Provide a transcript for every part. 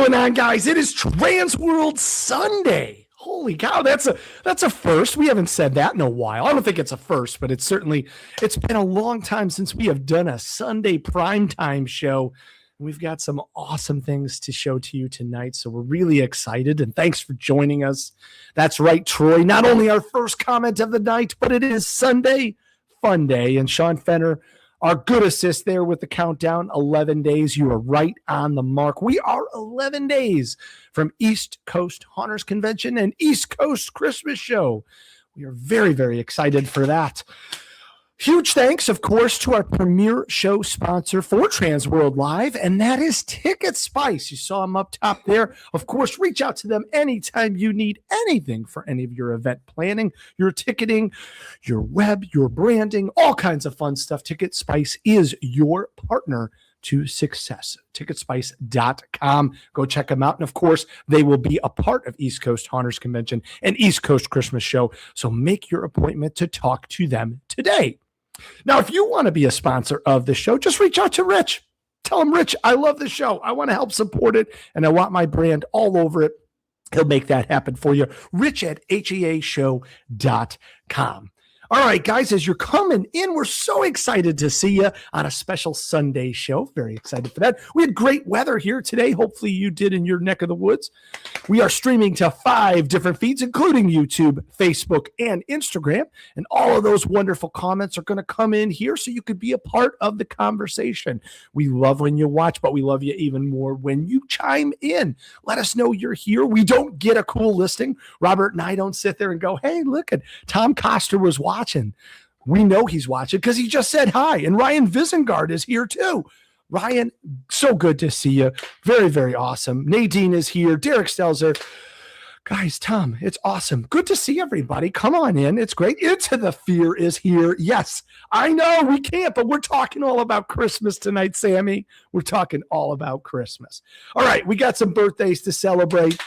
going on, guys? It is TransWorld Sunday. Holy cow, that's a first. We haven't said that in a while. I don't think it's a first, but it's been a long time since we have done a Sunday primetime show. We've got some awesome things to show to you tonight, so we're really excited, and thanks for joining us. That's right, Troy. Not only our first comment of the night, but it is Sunday Fun Day, and Sean Fenner, our good assist there with the countdown, 11 days. You are right on the mark. We are 11 days from East Coast Haunters Convention and East Coast Christmas Show. We are very, very excited for that. Huge thanks, of course, to our premier show sponsor for TransWorld Live, and that is Ticket Spice. You saw them up top there. Of course, reach out to them anytime you need anything for any of your event planning, your ticketing, your web, your branding, all kinds of fun stuff. Ticket Spice is your partner to success. Ticketspice.com. Go check them out. And of course, they will be a part of East Coast Haunters Convention and East Coast Christmas Show. So make your appointment to talk to them today. Now, if you want to be a sponsor of the show, just reach out to Rich. Tell him, Rich, I love the show. I want to help support it, and I want my brand all over it. He'll make that happen for you. Rich at heashow.com. All right, guys, as you're coming in, we're so excited to see you on a special Sunday show. Very excited for that. We had great weather here today. Hopefully you did in your neck of the woods. We are streaming to 5 different feeds, including YouTube, Facebook, and Instagram. And all of those wonderful comments are going to come in here so you could be a part of the conversation. We love when you watch, but we love you even more when you chime in. Let us know you're here. We don't get a cool listing. Robert and I don't sit there and go, hey, look at Tom Coster was watching. We know he's watching because he just said hi. And Ryan Visengard is here too. Ryan, so good to see you. Very, very awesome. Nadine is here. Derek Stelzer. Guys, Tom, it's awesome. Good to see everybody. Come on in. It's great. Into the Fear is here. Yes, I know we can't, but we're talking all about Christmas tonight, Sammy. We're talking all about Christmas. All right, we got some birthdays to celebrate.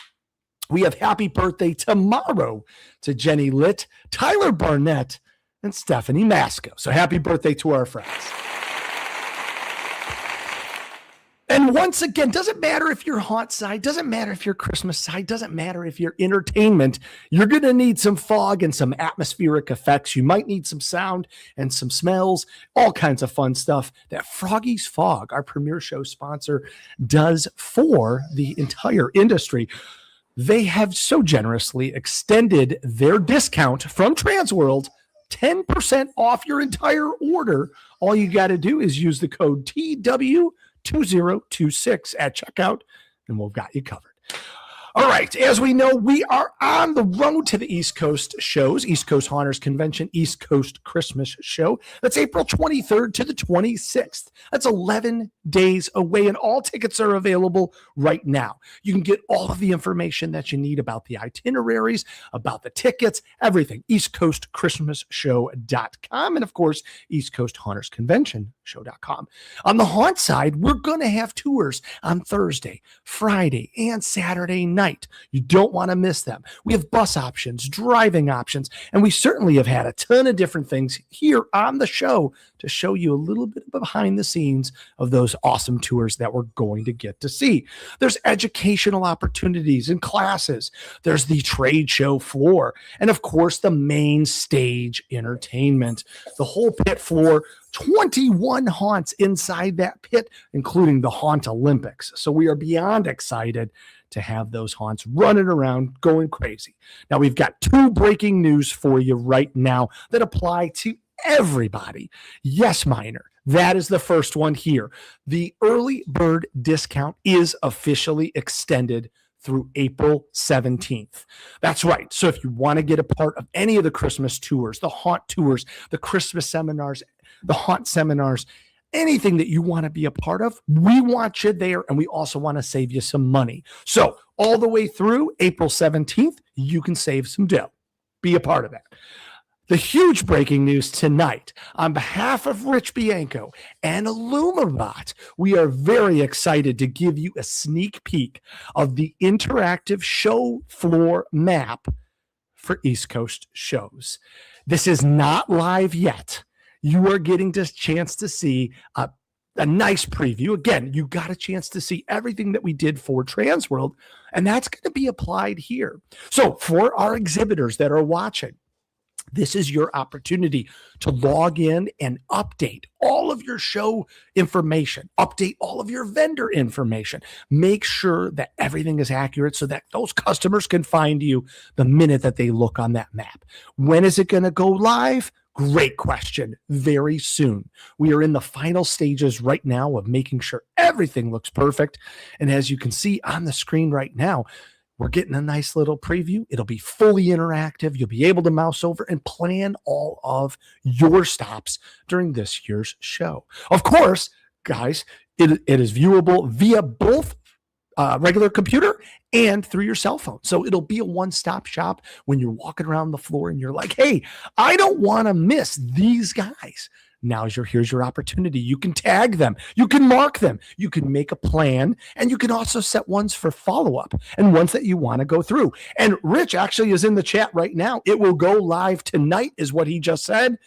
We have happy birthday tomorrow to Jenny Litt, Tyler Barnett, and Stephanie Masco. So happy birthday to our friends. And once again, doesn't matter if you're haunt side, doesn't matter if you're Christmas side, doesn't matter if you're entertainment, you're going to need some fog and some atmospheric effects. You might need some sound and some smells, all kinds of fun stuff that Froggy's Fog, our premier show sponsor, does for the entire industry. They have so generously extended their discount from TransWorld, 10% off your entire order. All you got to do is use the code TW2026 at checkout, and we've got you covered. All right, as we know, we are on the road to the East Coast shows, East Coast Haunters Convention, East Coast Christmas Show. That's April 23rd to the 26th. That's 11 days away, and all tickets are available right now. You can get all of the information that you need about the itineraries, about the tickets, everything. EastCoastChristmasShow.com, and of course, East Coast Haunters Convention Show.com. On the haunt side, we're going to have tours on Thursday, Friday, and Saturday night. You don't want to miss them. We have bus options, driving options, and we certainly have had a ton of different things here on the show to show you a little bit behind the scenes of those awesome tours that we're going to get to see. There's educational opportunities and classes. There's the trade show floor, and of course, the main stage entertainment. The whole pit floor, 21 haunts inside that pit, including the Haunt Olympics. So we are beyond excited to have those haunts running around going crazy. Now, we've got 2 breaking news for you right now that apply to everybody. Yes, Minor. That is the first one here. The early bird discount is officially extended through April 17th. That's right. So if you want to get a part of any of the Christmas tours, the haunt tours, the Christmas seminars, the haunt seminars, anything that you want to be a part of, we want you there, and we also want to save you some money. So all the way through April 17th, you can save some dough. Be a part of that. The huge breaking news tonight, on behalf of Rich Bianco and Illumibot, we are very excited to give you a sneak peek of the interactive show floor map for East Coast shows. This is not live yet. You are getting this chance to see a a nice preview. Again, you got a chance to see everything that we did for TransWorld, and that's going to be applied here. So for our exhibitors that are watching, this is your opportunity to log in and update all of your show information, update all of your vendor information. Make sure that everything is accurate so that those customers can find you the minute that they look on that map. When is it going to go live? Great question. Very soon. We are in the final stages right now of making sure everything looks perfect. And as you can see on the screen right now, we're getting a nice little preview. It'll be fully interactive. You'll be able to mouse over and plan all of your stops during this year's show. Of course, guys, it is viewable via both regular computer and through your cell phone. So it'll be a one-stop shop when you're walking around the floor and you're like, hey, I don't want to miss these guys. Here's your opportunity. You can tag them. You can mark them. You can make a plan, and you can also set ones for follow-up and ones that you want to go through. And Rich actually is in the chat right now. It will go live tonight is what he just said.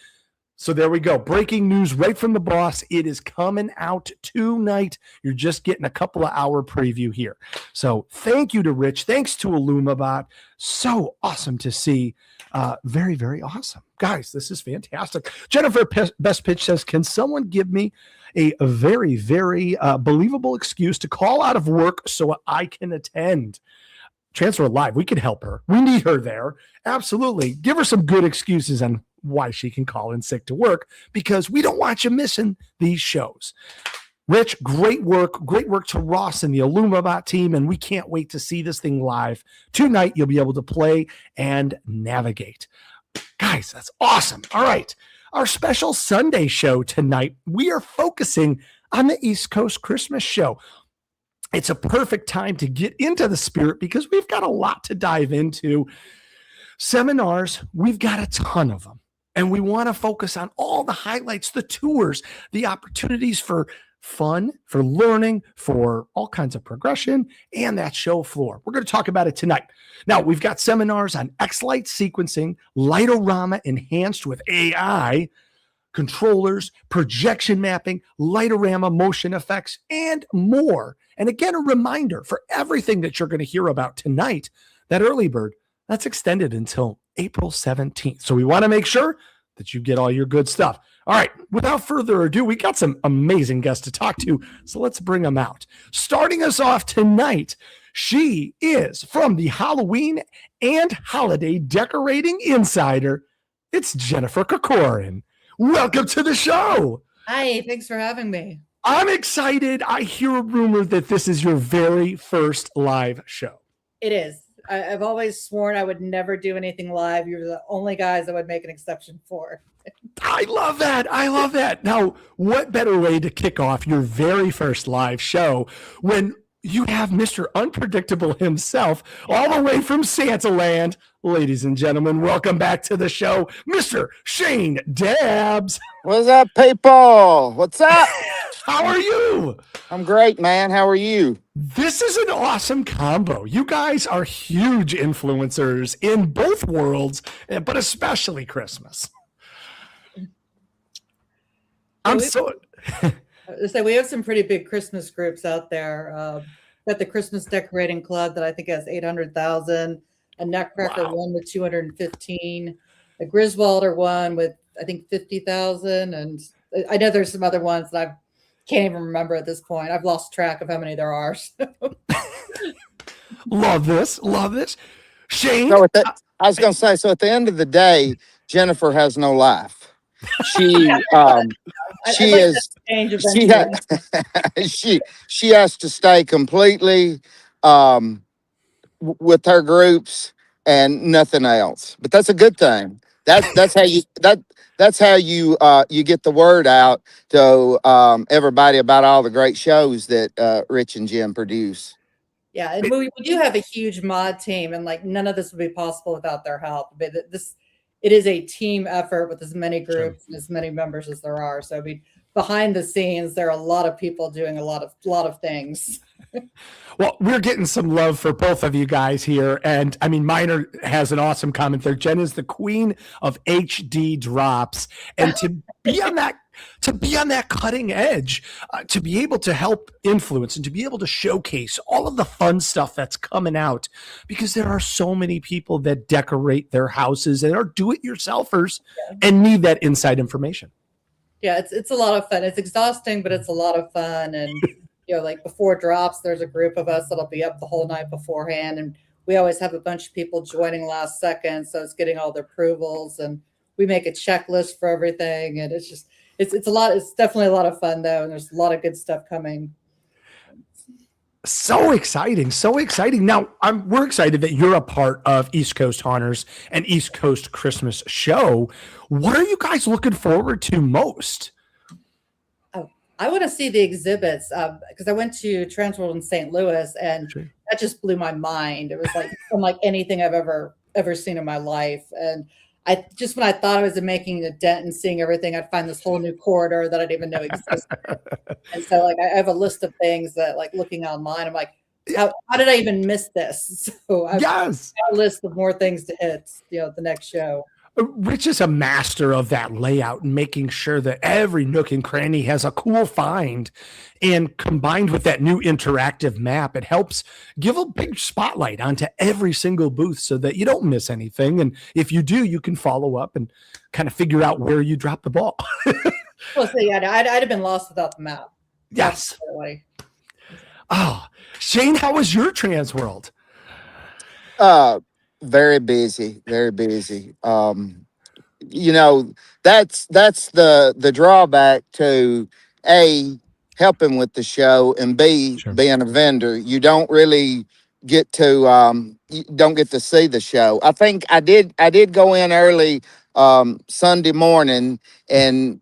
So there we go. Breaking news right from the boss. It is coming out tonight. You're just getting a couple of hour preview here. So thank you to Rich. Thanks to IllumaBot. So awesome to see. Very, very awesome. Guys, this is fantastic. Jennifer Best Pitch says, can someone give me a very, very believable excuse to call out of work so I can attend? TransWorld Live, we can help her. We need her there. Absolutely. Give her some good excuses on why she can call in sick to work, because we don't want you missing these shows. Rich, great work to Ross and the IllumaBot team, and we can't wait to see this thing live. Tonight, you'll be able to play and navigate. Guys, that's awesome. All right, our special Sunday show tonight, we are focusing on the East Coast Christmas show. It's a perfect time to get into the spirit because we've got a lot to dive into. Seminars, we've got a ton of them. And we want to focus on all the highlights, the tours, the opportunities for fun, for learning, for all kinds of progression, and that show floor. We're going to talk about it tonight. Now, we've got seminars on X-Light sequencing, Lightorama enhanced with AI, controllers, projection mapping, Lightorama motion effects, and more. And again, a reminder for everything that you're going to hear about tonight, that early bird, that's extended until April 17th. So we want to make sure that you get all your good stuff. All right, without further ado, we got some amazing guests to talk to, so let's bring them out. Starting us off tonight, she is from the Halloween and Holiday Decorating Insider. It's Jennifer Kokorin. Welcome to the show. Hi, thanks for having me. I'm excited. I hear a rumor that this is your very first live show. It is. I've always sworn I would never do anything live. You're the only guys I would make an exception for. I love that. I love that. Now, what better way to kick off your very first live show when you have Mr. Unpredictable himself all the way from Santa Land. Ladies and gentlemen, welcome back to the show, Mr. Shane Dabbs. What's up, people? What's up? How are you? I'm great, man. How are you? This is an awesome combo. You guys are huge influencers in both worlds, but especially Christmas. So we have some pretty big Christmas groups out there. Got the Christmas Decorating Club that I think has 800,000, a Nutcracker one with 215, a Griswolder one with I think 50,000, and I know there's some other ones that I can't even remember at this point. I've lost track of how many there are. So. Love this. Shane. So I was going to say, so at the end of the day, Jennifer has no life. She has to stay completely with her groups and nothing else. But that's a good thing. That's how you get the word out to everybody about all the great shows that Rich and Jim produce. Yeah, and we do have a huge mod team, and like none of this would be possible without their help. But it is a team effort with as many groups and as many members as there are. So behind the scenes, there are a lot of people doing a lot of things. Well, we're getting some love for both of you guys here. And I mean, Miner has an awesome comment there. Jen is the queen of HD drops. And to be on that to be on that cutting edge, to be able to help influence and to be able to showcase all of the fun stuff that's coming out, because there are so many people that decorate their houses and are do-it-yourselfers and need that inside information. Yeah, it's a lot of fun. It's exhausting, but it's a lot of fun. And like before drops, there's a group of us that'll be up the whole night beforehand, and we always have a bunch of people joining last second, so it's getting all the approvals, and we make a checklist for everything, and it's just it's a lot. It's definitely a lot of fun though, and there's a lot of good stuff coming. So exciting. So exciting. Now, we're excited that you're a part of East Coast Haunters and East Coast Christmas Show. What are you guys looking forward to most? I want to see the exhibits because I went to TransWorld in St. Louis, and that just blew my mind. It was like unlike anything I've ever seen in my life. And I just, when I thought I was making a dent and seeing everything, I'd find this whole new corridor that I didn't even know existed. And so like I have a list of things that, like, looking online, I'm like, how did I even miss this? So I've got a list of more things to hit, the next show. Rich is a master of that layout and making sure that every nook and cranny has a cool find. And combined with that new interactive map, it helps give a big spotlight onto every single booth so that you don't miss anything. And if you do, you can follow up and kind of figure out where you dropped the ball. Well, so yeah, I'd have been lost without the map. Yes. Oh, Shane, how was your TransWorld? Very busy, very busy. That's the drawback to helping with the show, and B, being a vendor. You don't really get to see the show. I think I did go in early Sunday morning and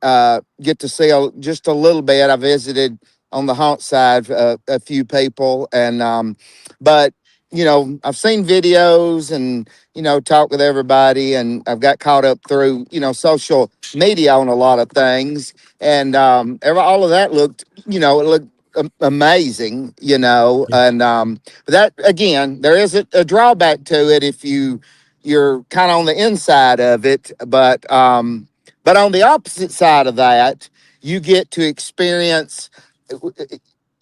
get to see just a little bit. I visited on the haunt side a few people, and but I've seen videos and, talked with everybody, and I've got caught up through, social media on a lot of things. And all of that looked amazing, and but that, again, there is a drawback to it if you're kind of on the inside of it. But on the opposite side of that, you get to experience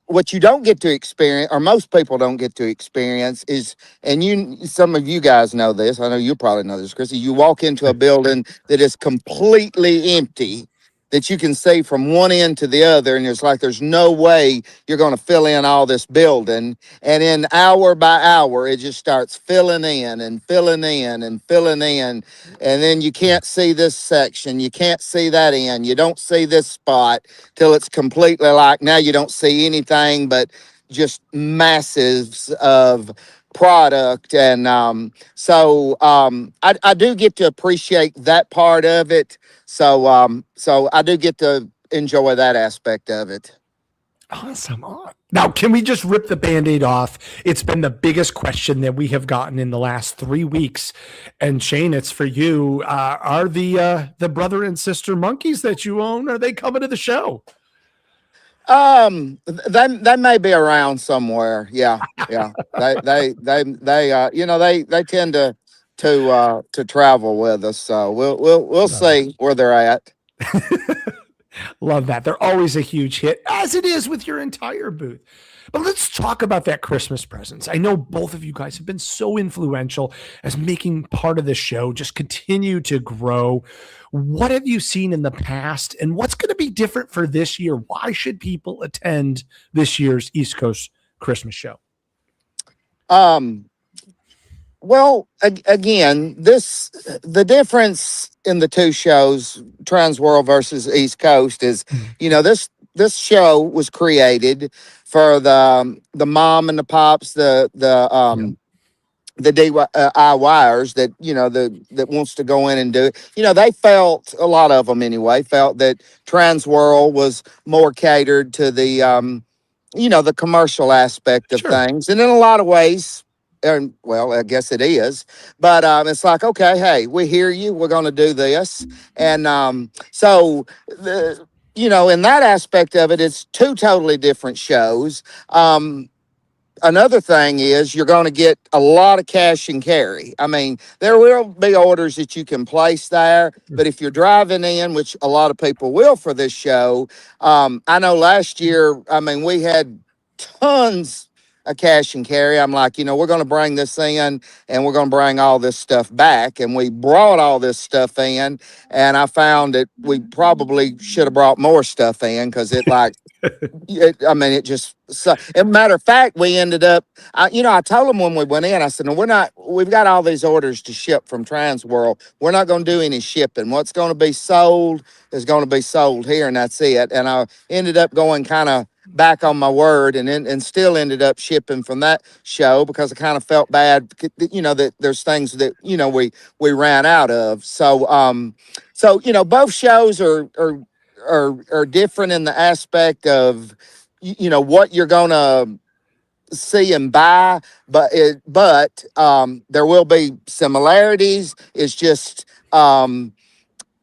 what you don't get to experience, or most people don't get to experience, is, and some of you guys know this, I know you probably know this, Chrissy, you walk into a building that is completely empty, that you can see from one end to the other, and it's like there's no way you're going to fill in all this building. And then hour by hour, it just starts filling in and filling in and filling in. And then you can't see this section, you can't see that end, you don't see this spot till it's completely like now you don't see anything but just masses of product. And I do get to appreciate that part of it. So I do get to enjoy that aspect of it. Awesome. Now, can we just rip the Band-Aid off? It's been the biggest question that we have gotten in the last 3 weeks. And Shane, it's for you. Are the brother and sister monkeys that you own, are they coming to the show? They may be around somewhere. Yeah. They tend to travel with us. So we'll see where they're at. Love that. They're always a huge hit, as it is with your entire booth. But let's talk about that Christmas presents. I know both of you guys have been so influential as making part of the show just continue to grow. What have you seen in the past, and what's going to be different for this year? Why should people attend this year's East Coast Christmas show? Well, again, the difference in the two shows, TransWorld versus East Coast, is, this show was created for the mom and the pops, the DIYers that wants to go in and do it. They felt, a lot of them anyway, felt that TransWorld was more catered to the the commercial aspect of things, and in a lot of ways. And well, I guess it is, but it's like, okay, hey, we hear you. We're going to do this, and so in that aspect of it, it's two totally different shows. another thing is you're going to get a lot of cash and carry. I mean, there will be orders that you can place there, but if you're driving in, which a lot of people will for this show, I know last year, I mean, we had tons of cash and carry. I'm like, we're going to bring this in and we're going to bring all this stuff back. And we brought all this stuff in, and I found that we probably should have brought more stuff in because I mean, it just, so, as a matter of fact, we ended up, I told them when we went in, I said, no, we've got all these orders to ship from TransWorld. We're not going to do any shipping. What's going to be sold is going to be sold here, and that's it. And I ended up going kind of back on my word and still ended up shipping from that show because I kind of felt bad, that there's things that, we ran out of. So, both shows are different in the aspect of what you're gonna see and buy, but there will be similarities. It's just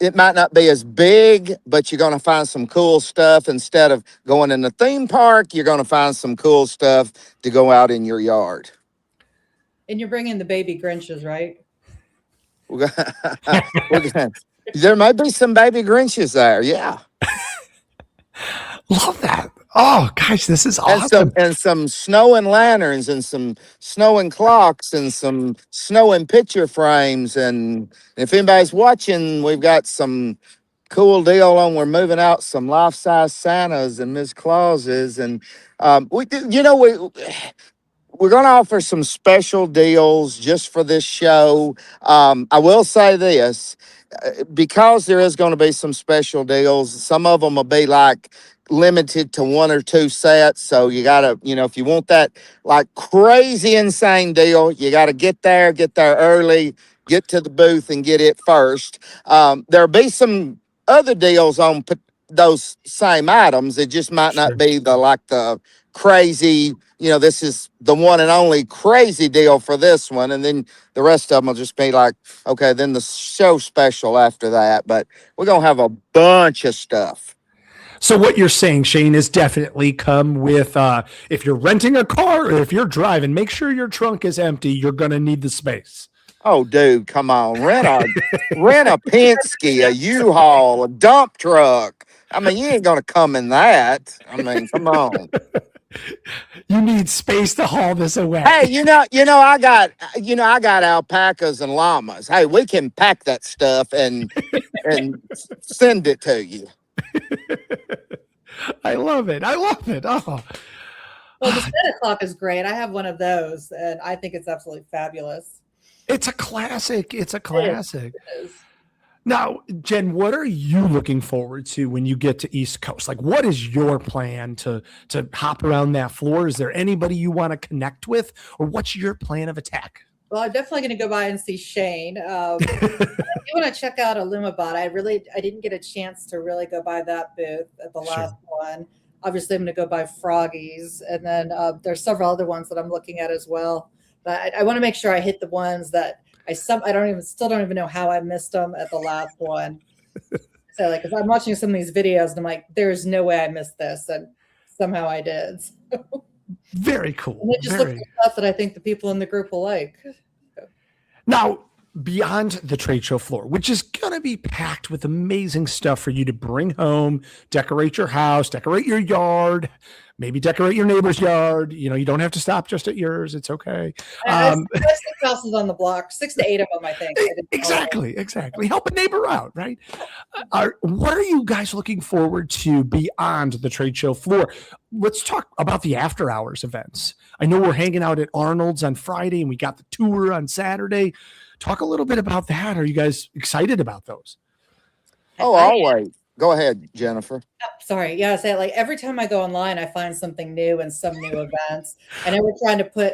it might not be as big, but you're gonna find some cool stuff. Instead of going in the theme park, you're gonna find some cool stuff to go out in your yard. And you're bringing the baby Grinches, right? We're gonna, there might be some baby Grinches there, yeah. Love that. Oh, gosh, this is awesome. And some snowing lanterns and some snowing clocks and some snowing picture frames. And if anybody's watching, we've got some cool deal on. We're moving out some life-size Santas and Miss Clauses. And we're going to offer some special deals just for this show. I will say this, because there is going to be some special deals. Some of them will be like limited to 1 or 2 sets. So you got to, if you want that like crazy insane deal, you got to get there early, get to the booth and get it first. There'll be some other deals on those same items. It just might not be the crazy, this is the one and only crazy deal for this one. And then the rest of them will just be like, okay, then the show special after that. But we're going to have a bunch of stuff. So what you're saying, Shane, is definitely come with, if you're renting a car or if you're driving, make sure your trunk is empty. You're going to need the space. Oh, dude, come on. Rent a Penske, a U-Haul, a dump truck. I mean, you ain't going to come in that. I mean, come on. You need space to haul this away. Hey, I got alpacas and llamas. Hey, we can pack that stuff and send it to you. I love it. Oh. Well, the Santa clock is great. I have one of those, and I think it's absolutely fabulous. It's a classic. It is. Now, Jen, what are you looking forward to when you get to East Coast? Like, what is your plan to hop around that floor? Is there anybody you want to connect with, or what's your plan of attack? Well, I'm definitely going to go by and see Shane. I do want to check out Illumibot. I didn't get a chance to really go by that booth at the last one. Obviously, I'm going to go by Froggy's, and then there's several other ones that I'm looking at as well. But I want to make sure I hit the ones that still don't even know how I missed them at the last one. So, because I'm watching some of these videos and I'm like, there's no way I missed this, and somehow I did. Very cool. And it just looks like stuff that I think the people in the group will like. Now, beyond the trade show floor, which is going to be packed with amazing stuff for you to bring home, decorate your house, decorate your yard, maybe decorate your neighbor's yard. You don't have to stop just at yours. It's okay. There's 6 houses on the block, 6 to 8 of them, I think. Exactly. Help a neighbor out, right? What are you guys looking forward to beyond the trade show floor? Let's talk about the after hours events. I know we're hanging out at Arnold's on Friday and we got the tour on Saturday. Talk a little bit about that. Are you guys excited about those? Oh, always. Go ahead, Jennifer. Oh, sorry. Yeah, I say like every time I go online, I find something new and some new events. I know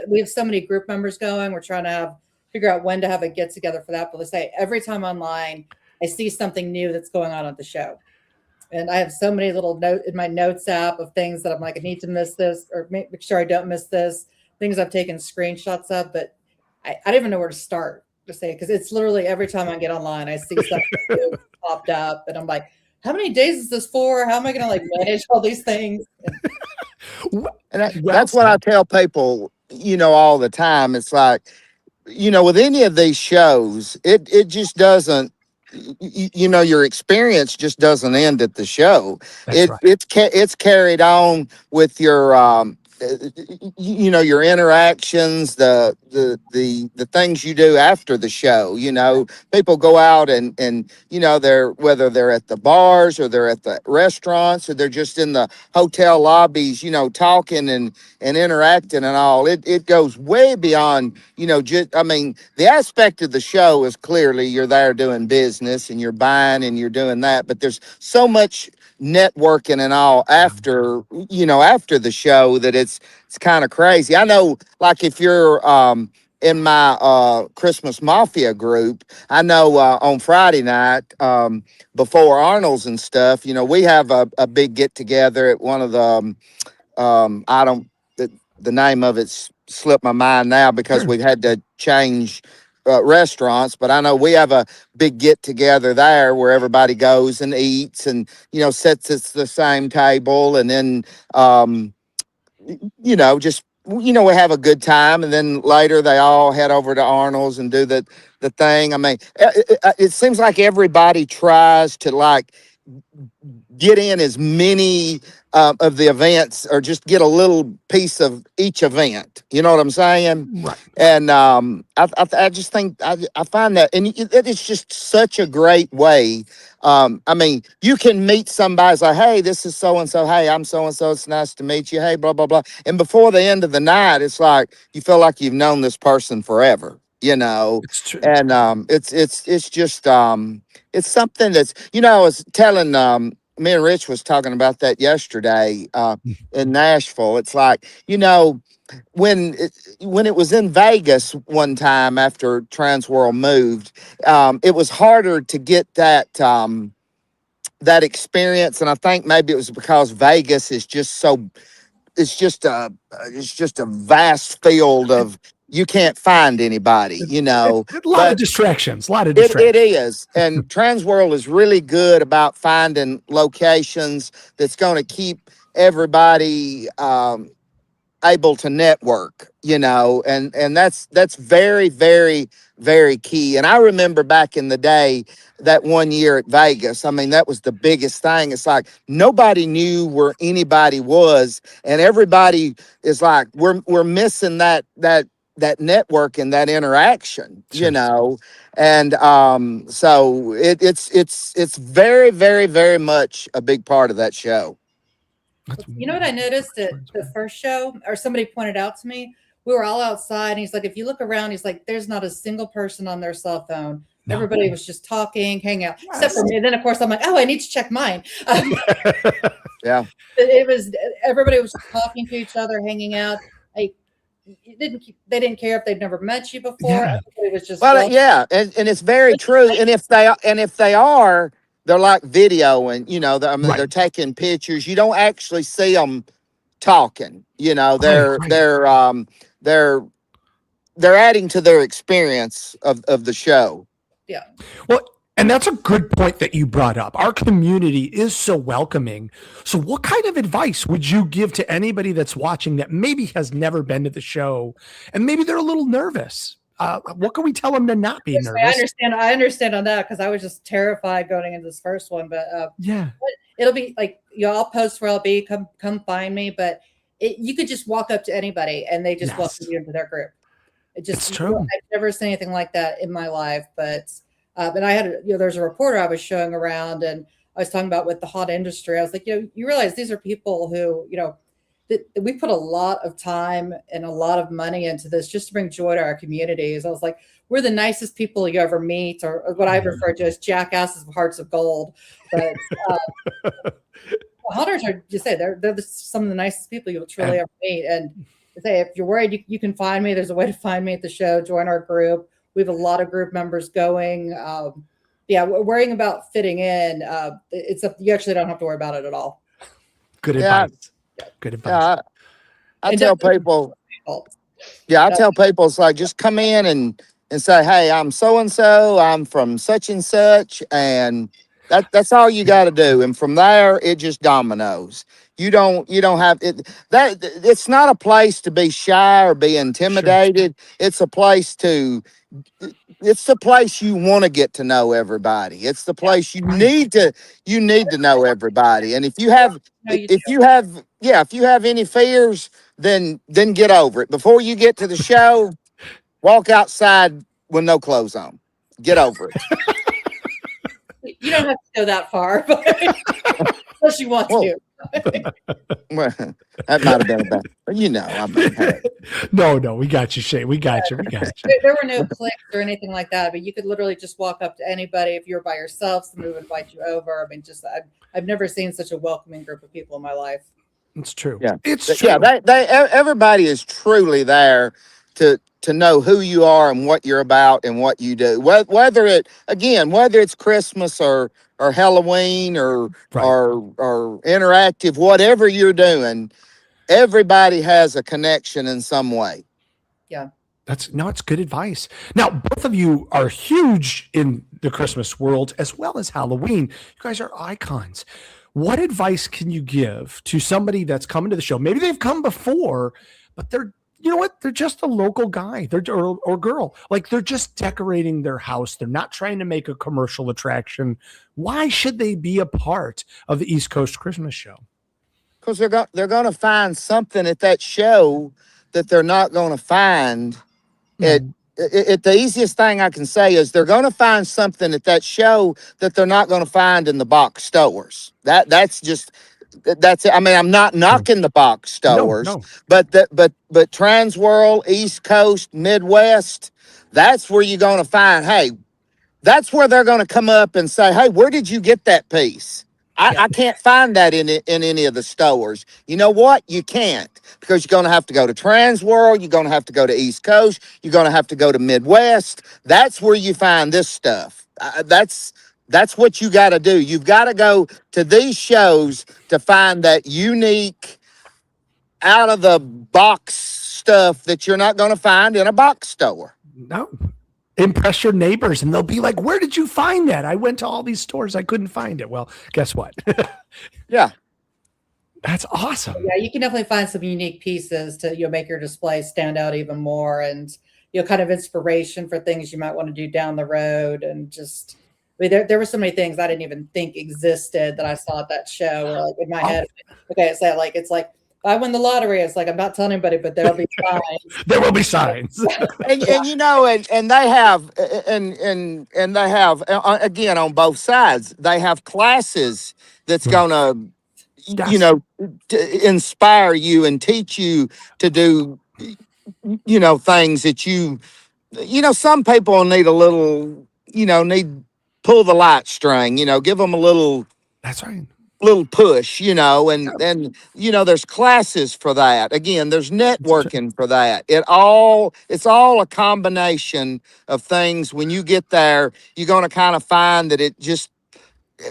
we have so many group members going. We're trying to figure out when to have a get together for that. But let's say every time online, I see something new that's going on at the show. And I have so many little notes in my notes app of things that I'm like, I need to miss this or make sure I don't miss this. Things I've taken screenshots of, but I don't even know where to start to say, because it's literally every time I get online, I see something new popped up and I'm like, how many days is this for? How am I going to manage all these things? And that's what I tell people. all the time. It's like, with any of these shows, it just doesn't, your experience just doesn't end at the show. That's right. It's carried on with your your interactions, the things you do after the show. People go out and they're, whether they're at the bars or they're at the restaurants or they're just in the hotel lobbies, talking and interacting and all. It goes way beyond, just, I mean, the aspect of the show is clearly you're there doing business and you're buying and you're doing that, but there's so much networking and all after the show that it's kind of crazy. I know, like, if you're in my Christmas Mafia group, I know on Friday night, before Arnold's and stuff, we have a big get together at one of the I don't, the name of it's slipped my mind now because Sure. we've had to change restaurants, but I know we have a big get together there where everybody goes and eats and sits at the same table, and then just we have a good time, and then later they all head over to Arnold's and do the thing. I mean, it seems like everybody tries to, like, get in as many of the events, or just get a little piece of each event. You know what I'm saying? Right. And I just think I find that, and it's just such a great way. I mean, you can meet somebody, it's like, hey, this is so and so. Hey, I'm so and so. It's nice to meet you. Hey, blah blah blah. And before the end of the night, it's like you feel like you've known this person forever. It's true. And it's just it's something that's, I was telling me and Rich was talking about that yesterday in Nashville. It's like, when it was in Vegas one time after TransWorld moved, it was harder to get that experience, and I think maybe it was because Vegas is just so, it's just a vast field of, you can't find anybody, A lot but of distractions. A lot of it distractions. is. And TransWorld is really good about finding locations that's going to keep everybody able to network, and that's very, very, very key. And I remember back in the day, that one year at Vegas, I mean, that was the biggest thing. It's like nobody knew where anybody was, and everybody is like, we're missing that network and that interaction, Sure. and so it's very, very, very much a big part of that show. You know what I noticed at the first show, or somebody pointed out to me? We were all outside, and he's like, if you look around, he's like, there's not a single person on their cell phone. No. Everybody was just talking, hanging out, except Yes. for me. And then, of course, I'm like, oh, I need to check mine. Yeah. It was, everybody was talking to each other, hanging out. Like, they didn't care if they'd never met you before. Yeah. Everybody was just Well, yeah, and it's very true. And if they are, they're like videoing. I mean, Right. they're taking pictures. You don't actually see them talking. They're Right. they're adding to their experience of the show. yeah. Well, and that's a good point that you brought up. Our community is so welcoming. So what kind of advice would you give to anybody that's watching that maybe has never been to the show and maybe they're a little nervous? What can we tell them to not be nervous? I understand on that, because I was just terrified going into this first one. But Yeah. it'll be like, I'll post where I'll be. Come find me. But you could just walk up to anybody and they just welcome you into their group. It's true. I've never seen anything like that in my life. But and I had, there's a reporter I was showing around, and I was talking about with the hot industry. I was like, you realize these are people who, that we put a lot of time and a lot of money into this just to bring joy to our communities. I was like, we're the nicest people you ever meet, or what I refer to as jackasses with hearts of gold. But hunters are, you say, they're some of the nicest people you'll truly ever meet. And say, if you're worried, you can find me. There's a way to find me at the show. Join our group. We have a lot of group members going. Worrying about fitting in, you actually don't have to worry about it at all. Good advice. Good advice. Yeah, I tell people. Yeah, I tell people, it's like, just come in and say, hey, I'm so and so. I'm from such and such, and That's all you got to do, and from there it just dominoes. You don't have it. That it's not a place to be shy or be intimidated. It's a place to. It's the place you want to get to know everybody. It's the place you need to know everybody. And if you have No, you if you have yeah if you have any fears, then get over it before you get to the show. Walk outside with no clothes on. Get over it. you don't have to go that far, but unless you want Well, to. well, that might have been about, hey. No, we got you, Shay. We got you. There were no clicks or anything like that, but you could literally just walk up to anybody if you're by yourself. Somebody would invite you over. I mean, I've never seen such a welcoming group of people in my life. It's true. Yeah, It's true. yeah. Everybody is truly there to know who you are and what you're about and what you do. Whether it's Christmas or Halloween or interactive, whatever you're doing, everybody has a connection in some way. Yeah. It's good advice. Now, both of you are huge in the Christmas world as well as Halloween. You guys are icons. What advice can you give to somebody that's coming to the show? Maybe they've come before, but they're just a local guy or girl. Like they're just decorating their house. They're not trying to make a commercial attraction. Why should they be a part of the East Coast Christmas show? Because they're going to find something at that show that they're not going to find the easiest thing I can say is they're going to find something at that show that they're not going to find in the box stores. That's it. I mean, I'm not knocking the box stores, but TransWorld, East Coast, Midwest, that's where you're going to find, hey, that's where they're going to come up and say, hey, where did you get that piece? I can't find that in any of the stores. You know what? You can't, because you're going to have to go to TransWorld. You're going to have to go to East Coast. You're going to have to go to Midwest. That's where you find this stuff. That's what you got to do. You've got to go to these shows to find that unique, out of the box stuff that you're not going to find in a box store. No. Impress your neighbors and they'll be like, where did you find that? I went to all these stores. I couldn't find it. Well, guess what? Yeah. That's awesome. Yeah, you can definitely find some unique pieces to make your display stand out even more, and kind of inspiration for things you might want to do down the road. And just, I mean, there were so many things I didn't even think existed that I saw at that show. Where, like, in my head, okay, it's like I win the lottery. It's like, I'm not telling anybody, but there'll be signs. There will be signs. and they have again on both sides. They have classes that's gonna inspire you and teach you to do things that some people need a little need pull the light string, give them a little. That's right. Little push, and there's classes for that. Again, there's networking for that. It's all a combination of things. When you get there, you're going to kind of find that it just,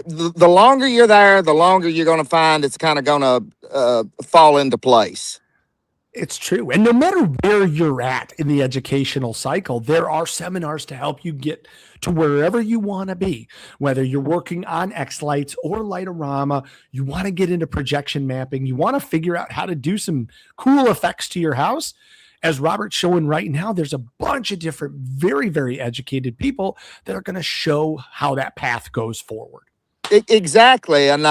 the longer you're there, the longer you're going to find it's kind of going to fall into place. It's true. And no matter where you're at in the educational cycle, there are seminars to help you get to wherever you want to be. Whether you're working on X-Lights or Lightorama, you want to get into projection mapping, you want to figure out how to do some cool effects to your house. As Robert's showing right now, there's a bunch of different, very, very educated people that are going to show how that path goes forward. Exactly. And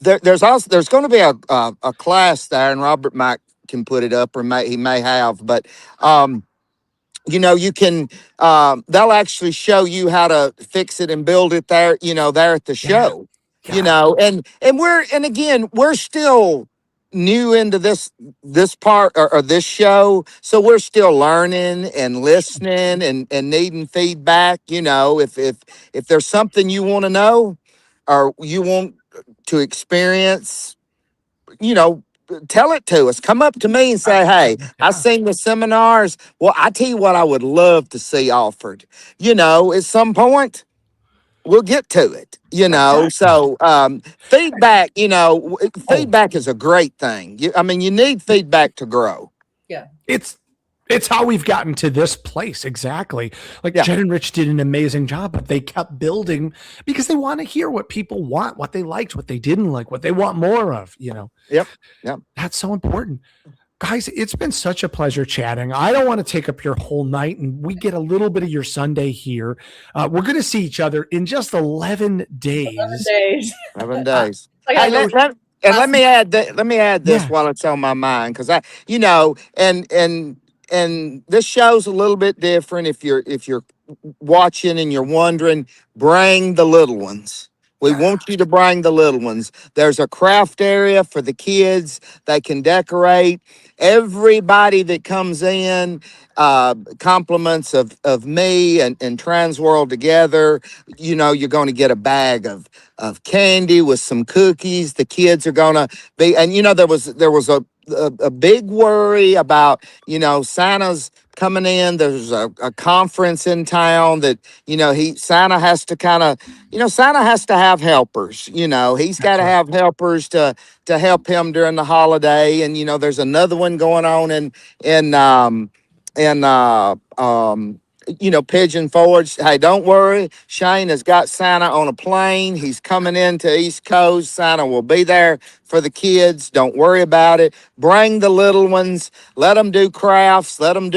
there's going to be a class there, and Robert might can put it up, or he may have, but you can they'll actually show you how to fix it and build it there, there at the show. And we're still new into this part or this show, so we're still learning and listening and needing feedback. If there's something you want to know or you want to experience, tell it to us. Come up to me and say, hey, I seen the seminars. Well, I tell you what I would love to see offered. At some point, we'll get to it, So feedback, feedback is a great thing. You need feedback to grow. Yeah. It's It's how we've gotten to this place. Exactly. Like Jen and Rich did an amazing job, but they kept building because they want to hear what people want, what they liked, what they didn't like, what they want more of, Yep. That's so important. Guys, it's been such a pleasure chatting. I don't want to take up your whole night, and we get a little bit of your Sunday here. We're going to see each other in just 11 days. 11 days. 11 days. Hey, let me add that. Let me add this while it's on my mind, because and this show's a little bit different. If you're watching and you're wondering, bring the little ones. We want you to bring the little ones. There's a craft area for the kids. They can decorate. Everybody that comes in, compliments of me and TransWorld together, you're going to get a bag of candy with some cookies. The kids are going to be, and there was a big worry about, Santa's coming in. There's a conference in town that, Santa has to kind of, Santa has to have helpers, he's got to have helpers to help him during the holiday. And, there's another one going on in Pigeon Forge. Hey, don't worry. Shane has got Santa on a plane. He's coming into East Coast. Santa will be there for the kids. Don't worry about it. Bring the little ones. Let them do crafts. Let them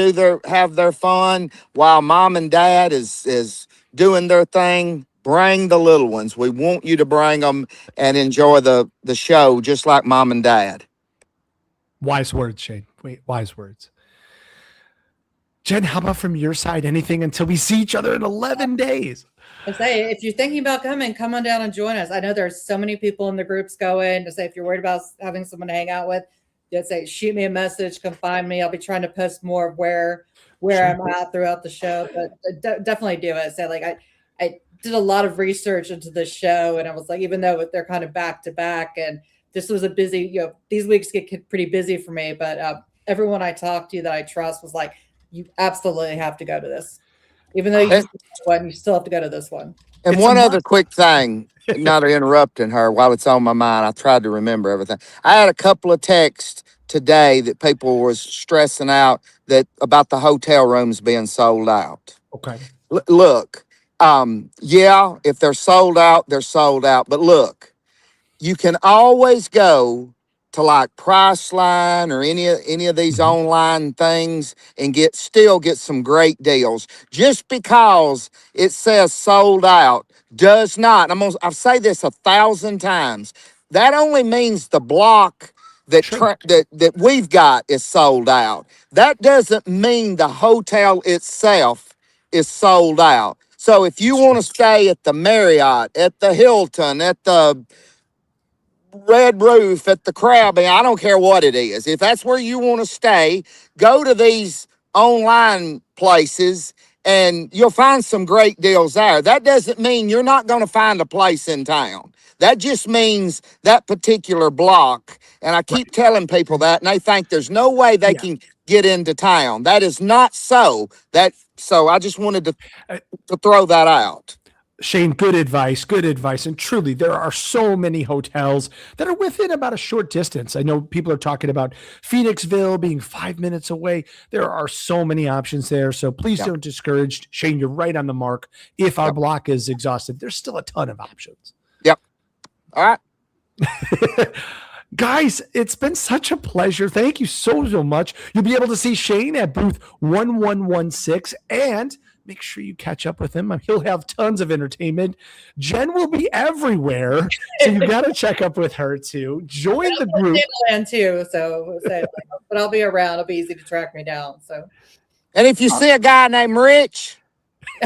have their fun while mom and dad is doing their thing. Bring the little ones. We want you to bring them and enjoy the show just like mom and dad. Wise words, Shane. Wise words. Jen, how about from your side? Anything until we see each other in 11 days? I say, if you're thinking about coming, come on down and join us. I know there's so many people in the groups going to say, if you're worried about having someone to hang out with, just say, shoot me a message, come find me. I'll be trying to post more of where I'm at throughout the show, but definitely do it. So I did a lot of research into the show, and I was like, even though they're kind of back to back, and this was a busy, these weeks get pretty busy for me, but everyone I talked to that I trust was like, you absolutely have to go to this. Even though you still have to go to this one. And one other quick thing, not interrupting her while it's on my mind. I tried to remember everything. I had a couple of texts today that people were stressing out about the hotel rooms being sold out. Okay. Look, if they're sold out, they're sold out. But look, you can always go to like Priceline or any of these online things and still get some great deals. Just because it says sold out does not, I've said this 1,000 times, that only means the block that we've got is sold out. That doesn't mean the hotel itself is sold out. So if you want to stay at the Marriott, at the Hilton, at the Red Roof, at the Krabby, I don't care what it is. If that's where you want to stay, go to these online places and you'll find some great deals there. That doesn't mean you're not going to find a place in town. That just means that particular block. And I keep telling people that, and they think there's no way they can get into town. That is not so. So I just wanted to throw that out. Shane, good advice. And truly, there are so many hotels that are within about a short distance. I know people are talking about Phoenixville being 5 minutes away. There are so many options there. So please don't discourage. Shane, you're right on the mark. If our block is exhausted, there's still a ton of options. Yep. All right. Guys, it's been such a pleasure. Thank you so much. You'll be able to see Shane at booth 1116 and make sure you catch up with him. He'll have tons of entertainment. Jen will be everywhere, so you got to check up with her too. Join the group. Too, but I'll be around. It'll be easy to track me down. So, and if you see a guy named Rich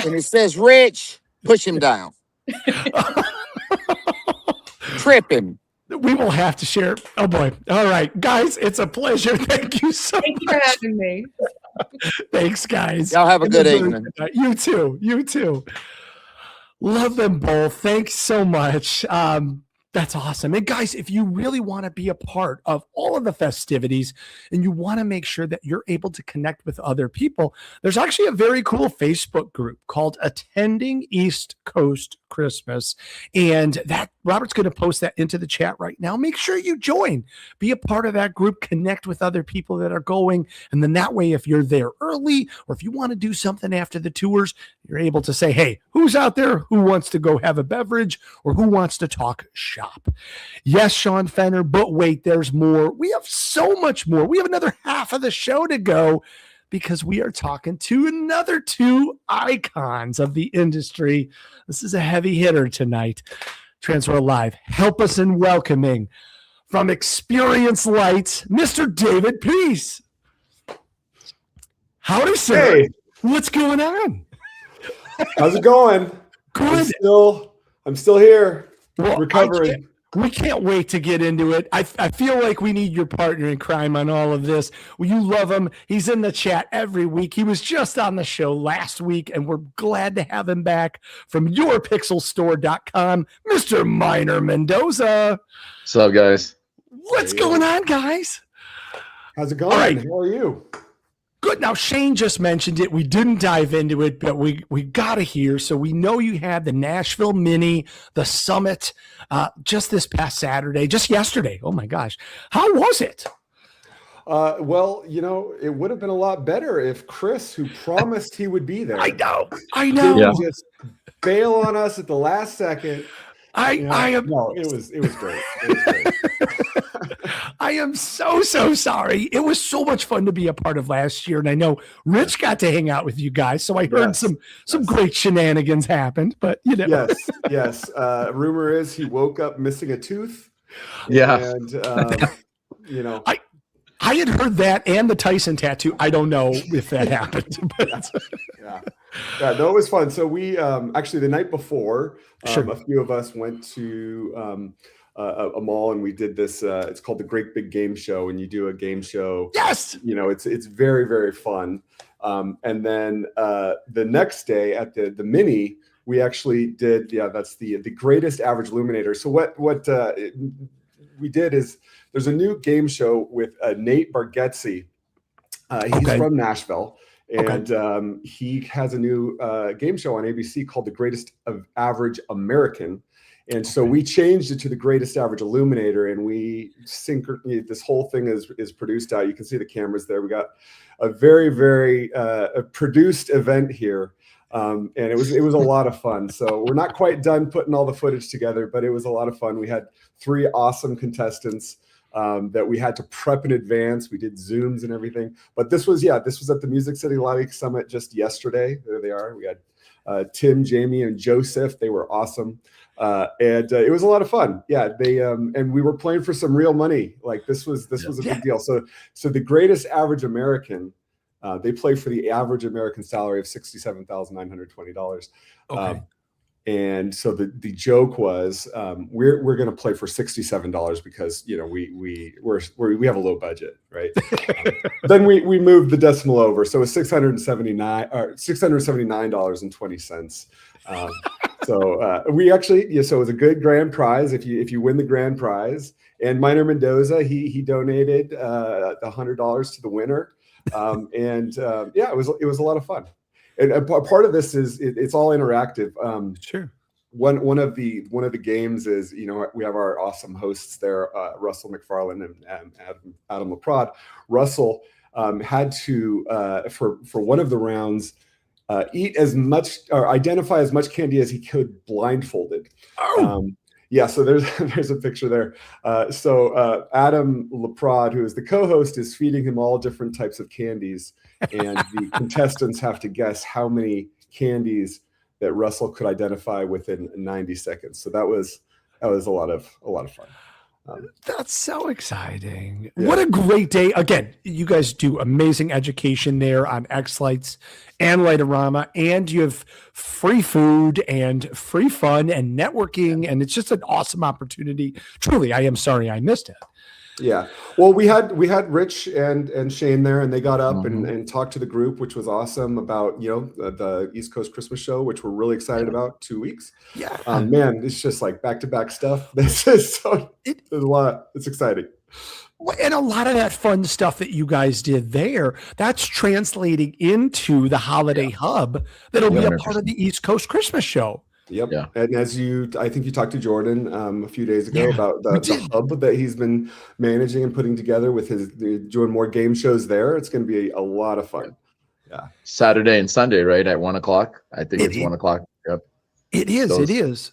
and it says Rich, push him down. Trip him. We will have to share. Oh boy! All right, guys, it's a pleasure. Thank you so much. Thank you for having me. Thanks, guys. Y'all have a good evening. You too. Love them both. Thanks so much. That's awesome. And guys, if you really want to be a part of all of the festivities and you want to make sure that you're able to connect with other people, there's actually a very cool Facebook group called Attending East Coast Christmas. And that Robert's going to post that into the chat right now. Make sure you join, be a part of that group, connect with other people that are going. And then that way, if you're there early or if you want to do something after the tours, you're able to say, hey, who's out there? Who wants to go have a beverage or who wants to talk shop? Yes, Sean Fenner, but wait, there's more. We have so much more. We have another half of the show to go, because we are talking to another two icons of the industry. This is a heavy hitter tonight. TransWorld Live, help us in welcoming from Experience Lights, Mr. David Peace. Howdy, sir. Hey. What's going on? How's it going? Good. I'm still here, Well, recovering. We can't wait to get into it. I feel like we need your partner in crime on all of this. Well, you love him. He's in the chat every week. He was just on the show last week, and we're glad to have him back from yourpixelstore.com, Mr. Minor Mendoza. What's up, guys? What's going on, guys? How's it going? All right. How are you? Good. Now, Shane just mentioned it. We didn't dive into it, but we got to hear. So we know you had the Nashville Mini, the Summit, just this past Saturday, just yesterday. Oh, my gosh. How was it? Well, it would have been a lot better if Chris, who promised he would be there, I know. didn't Yeah. just bail on us at the last second. I am. No, it was great. It was great. I am so sorry. It was so much fun to be a part of last year, and I know Rich got to hang out with you guys, so I heard some great shenanigans happened. But Yes. Rumor is he woke up missing a tooth. Yeah. And I had heard that and the Tyson tattoo. I don't know if that happened. But Yeah, no, it was fun. So we actually the night before, Sure. a few of us went to a mall and we did this. It's called the Great Big Game Show, and you do a game show. yes, It's very, very fun. And then the next day at the Mini, we actually did. Yeah, that's the greatest average illuminator. So what we did is there's a new game show with Nate Bargatze. He's from Nashville. And he has a new game show on ABC called The Greatest of Average American. And so we changed it to The Greatest Average Illuminator, and we this whole thing is produced out. You can see the cameras there. We got a very, very produced event here. And it was a lot of fun. So we're not quite done putting all the footage together, but it was a lot of fun. We had 3 awesome contestants that we had to prep in advance. We did Zooms and everything. But this was at the Music City Live Summit just yesterday. There they are. We had Tim, Jamie, and Joseph. They were awesome. And it was a lot of fun. Yeah, they and we were playing for some real money. Like this was a big deal. So the Greatest Average American, they play for the average American salary of $67,920. Okay. And so the joke was we're going to play for $67 because we have a low budget, right? Then we moved the decimal over, so it's $679.20. So we actually so it was a good grand prize if you win the grand prize. And Minor Mendoza he donated $100 to the winner, it was a lot of fun. And a part of this is it's all interactive. Sure. One of the games is we have our awesome hosts there, Russell McFarland and Adam LaPrade. Russell had to for one of the rounds eat as much or identify as much candy as he could blindfolded. So there's a picture there. Adam LaPrade, who is the co-host, is feeding him all different types of candies, and the contestants have to guess how many candies that Russell could identify within 90 seconds. So that was a lot of fun. That's so exciting. Yeah. What a great day. Again, you guys do amazing education there on X-Lights and Lightorama, and you have free food and free fun and networking, and it's just an awesome opportunity. Truly, I am sorry I missed it. Yeah. Well, we had Rich and Shane there, and they got up and talked to the group, which was awesome, about the East Coast Christmas show, which we're really excited about. 2 weeks. Yeah. Man, it's just like back-to-back stuff. This is there's a lot. It's exciting. And a lot of that fun stuff that you guys did there, that's translating into the holiday hub that'll be a part of the East Coast Christmas show. Yep. Yeah. And I think you talked to Jordan a few days ago Yeah, about we the did. hub that he's been managing and putting together with doing more game shows there. It's going to be a lot of fun. Yeah. Saturday and Sunday, right at 1 o'clock. I think It, it's it, 1 o'clock. Yep. it is. It Those is.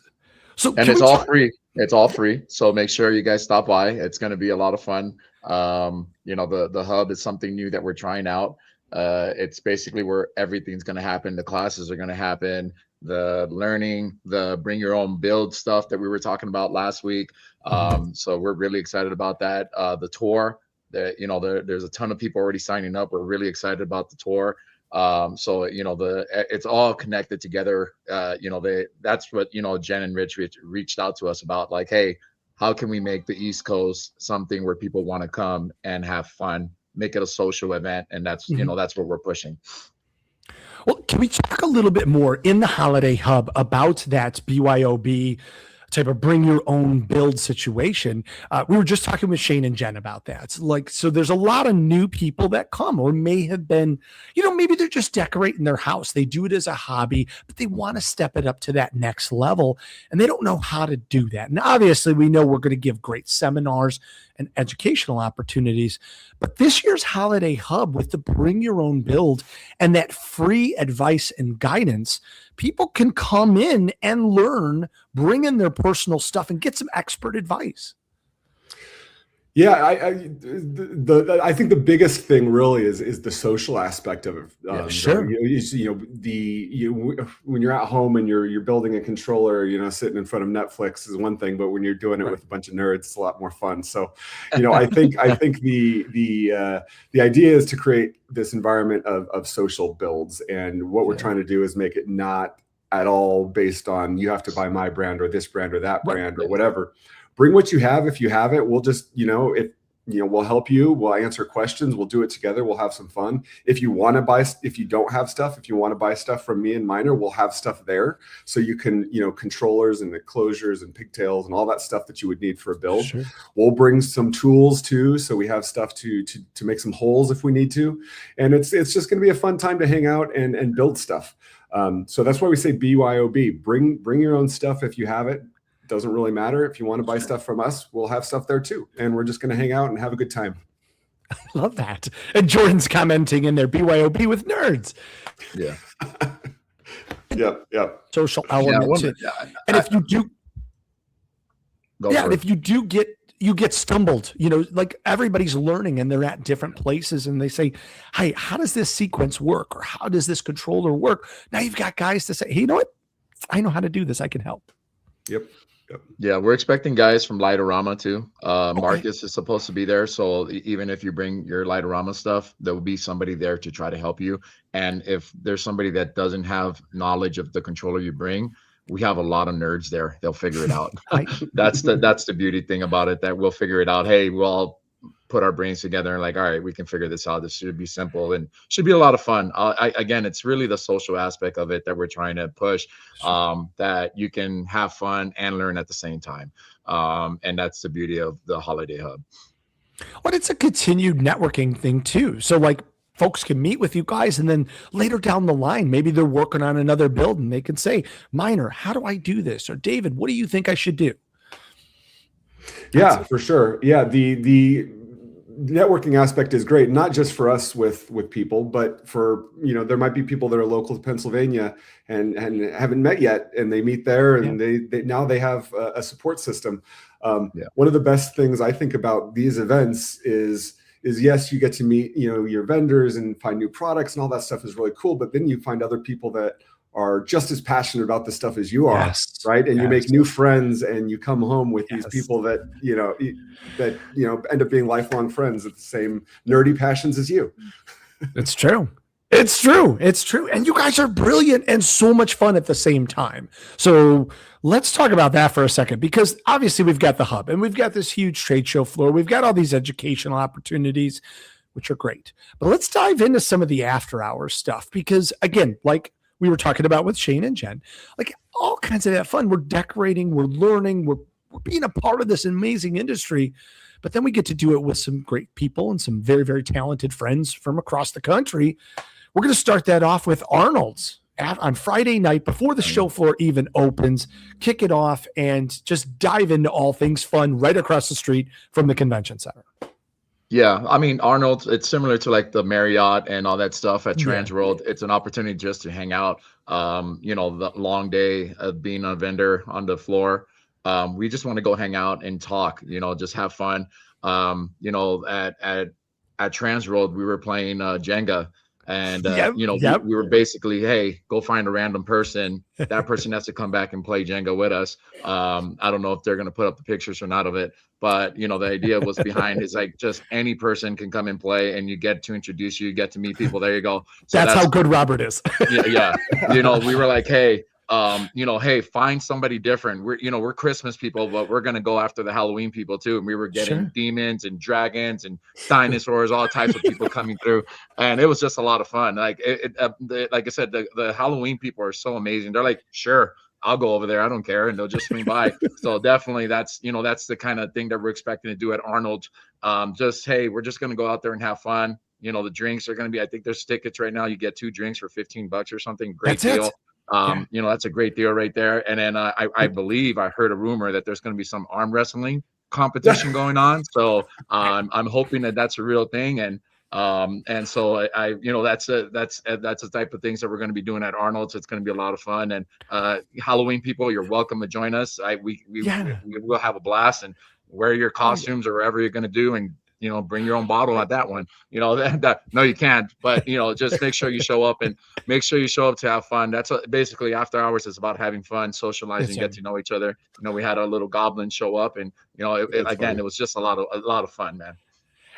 So and can it's we all talk? free. It's all free. So make sure you guys stop by. It's going to be a lot of fun. The hub is something new that we're trying out. It's basically where everything's going to happen. The classes are going to happen. The learning, the bring your own build stuff that we were talking about last week. So we're really excited about that. The tour, there's a ton of people already signing up. We're really excited about the tour. It's all connected together. That's what Jen and Rich reached out to us about, like, hey, how can we make the East Coast something where people want to come and have fun, make it a social event, and that's that's what we're pushing. Well, can we talk a little bit more in the Holiday Hub about that BYOB type of bring your own build situation? We were just talking with Shane and Jen about that. So there's a lot of new people that come or may have been, maybe they're just decorating their house. They do it as a hobby, but they want to step it up to that next level and they don't know how to do that. And obviously we know we're going to give great seminars and educational opportunities, but this year's Holiday Hub with the bring your own build and that free advice and guidance, people can come in and learn, bring in their personal stuff and get some expert advice. Yeah, I think the biggest thing really is the social aspect of it. Sure. When you're at home and you're building a controller, sitting in front of Netflix is one thing, but when you're doing it with a bunch of nerds, it's a lot more fun. So, I think the idea is to create this environment of social builds, and what we're trying to do is make it not at all based on you have to buy my brand or this brand or that brand or whatever. Bring what you have. If you have it, we'll just, we'll help you. We'll answer questions. We'll do it together. We'll have some fun. If you want to buy, if you don't have stuff, if you want to buy stuff from me and Miner, we'll have stuff there. So you can, controllers and enclosures and pigtails and all that stuff that you would need for a build. Sure. We'll bring some tools too. So we have stuff to make some holes if we need to. And it's just going to be a fun time to hang out and build stuff. So that's why we say BYOB. Bring your own stuff if you have it. Doesn't really matter. If you want to buy stuff from us, we'll have stuff there too. And we're just going to hang out and have a good time. I love that. And Jordan's commenting in there, BYOB with nerds. Yeah. Yep. Social element. And if you do, if you get stumbled, like everybody's learning and they're at different places and they say, hey, how does this sequence work? Or how does this controller work? Now you've got guys to say, hey, you know what? I know how to do this. I can help. Yep. Yeah, we're expecting guys from Lightorama too. Marcus is supposed to be there, so even if you bring your Lightorama stuff, there will be somebody there to try to help you. And if there's somebody that doesn't have knowledge of the controller you bring, we have a lot of nerds there. They'll figure it out. That's the beauty thing about it, that we'll figure it out. Hey, we'll all put our brains together and like, all right, we can figure this out. This should be simple and should be a lot of fun. Again, it's really the social aspect of it that we're trying to push, that you can have fun and learn at the same time. And that's the beauty of the Holiday Hub. Well, it's a continued networking thing too. So like folks can meet with you guys and then later down the line, maybe they're working on another build and they can say, Miner, how do I do this? Or David, what do you think I should do? Yeah, for sure. Yeah. The networking aspect is great, not just for us with people, but for, there might be people that are local to Pennsylvania and haven't met yet, and they meet there and they now they have a support system. One of the best things I think about these events is yes, you get to meet, your vendors and find new products and all that stuff is really cool. But then you find other people that are just as passionate about this stuff as you are, right? And you make new friends, and you come home with these people that end up being lifelong friends with the same nerdy passions as you. It's true. It's true. It's true. And you guys are brilliant and so much fun at the same time. So let's talk about that for a second, because obviously we've got the hub and we've got this huge trade show floor. We've got all these educational opportunities, which are great. But let's dive into some of the after hours stuff, because again, like we were talking about with Shane and Jen, like all kinds of that fun. We're decorating, we're learning, we're being a part of this amazing industry, but then we get to do it with some great people and some very, very talented friends from across the country. We're going to start that off with Arnold's. on Friday night before the show floor even opens, kick it off and just dive into all things fun right across the street from the convention center. Yeah, I mean, Arnold, it's similar to like the Marriott and all that stuff at Yeah. TransWorld. It's an opportunity just to hang out. The long day of being a vendor on the floor. We just want to go hang out and talk, just have fun. At TransWorld, we were playing Jenga. And we were basically, hey, go find a random person. That person has to come back and play Jenga with us. I don't know if they're going to put up the pictures or not of it, but the idea was behind is like just any person can come and play, and you get to introduce you, get to meet people. There you go. So that's how good Robert is. Yeah. We were like, hey, hey, find somebody different. We're Christmas people, but we're gonna go after the Halloween people too. And we were getting demons and dragons and dinosaurs, all types of people coming through, and it was just a lot of fun. Like like I said, the Halloween people are so amazing. They're like, sure, I'll go over there. I don't care, and they'll just swing by. So definitely, that's the kind of thing that we're expecting to do at Arnold. Hey, we're just gonna go out there and have fun. The drinks are gonna be. I think there's tickets right now. You get 2 drinks for $15 or something. Great deal. That's a great deal right there. And then I believe I heard a rumor that there's going to be some arm wrestling competition going on. So I'm hoping that that's a real thing. And so that's the type of things that we're going to be doing at Arnold's. It's going to be a lot of fun. And Halloween people, you're welcome to join us. We will have a blast and wear your costumes or whatever you're going to do, and bring your own bottle at that one. No, you can't. But just make sure you show up to have fun. That's basically after hours is about having fun, socializing, get to know each other. We had our little goblin show up, and it was just a lot of fun, man.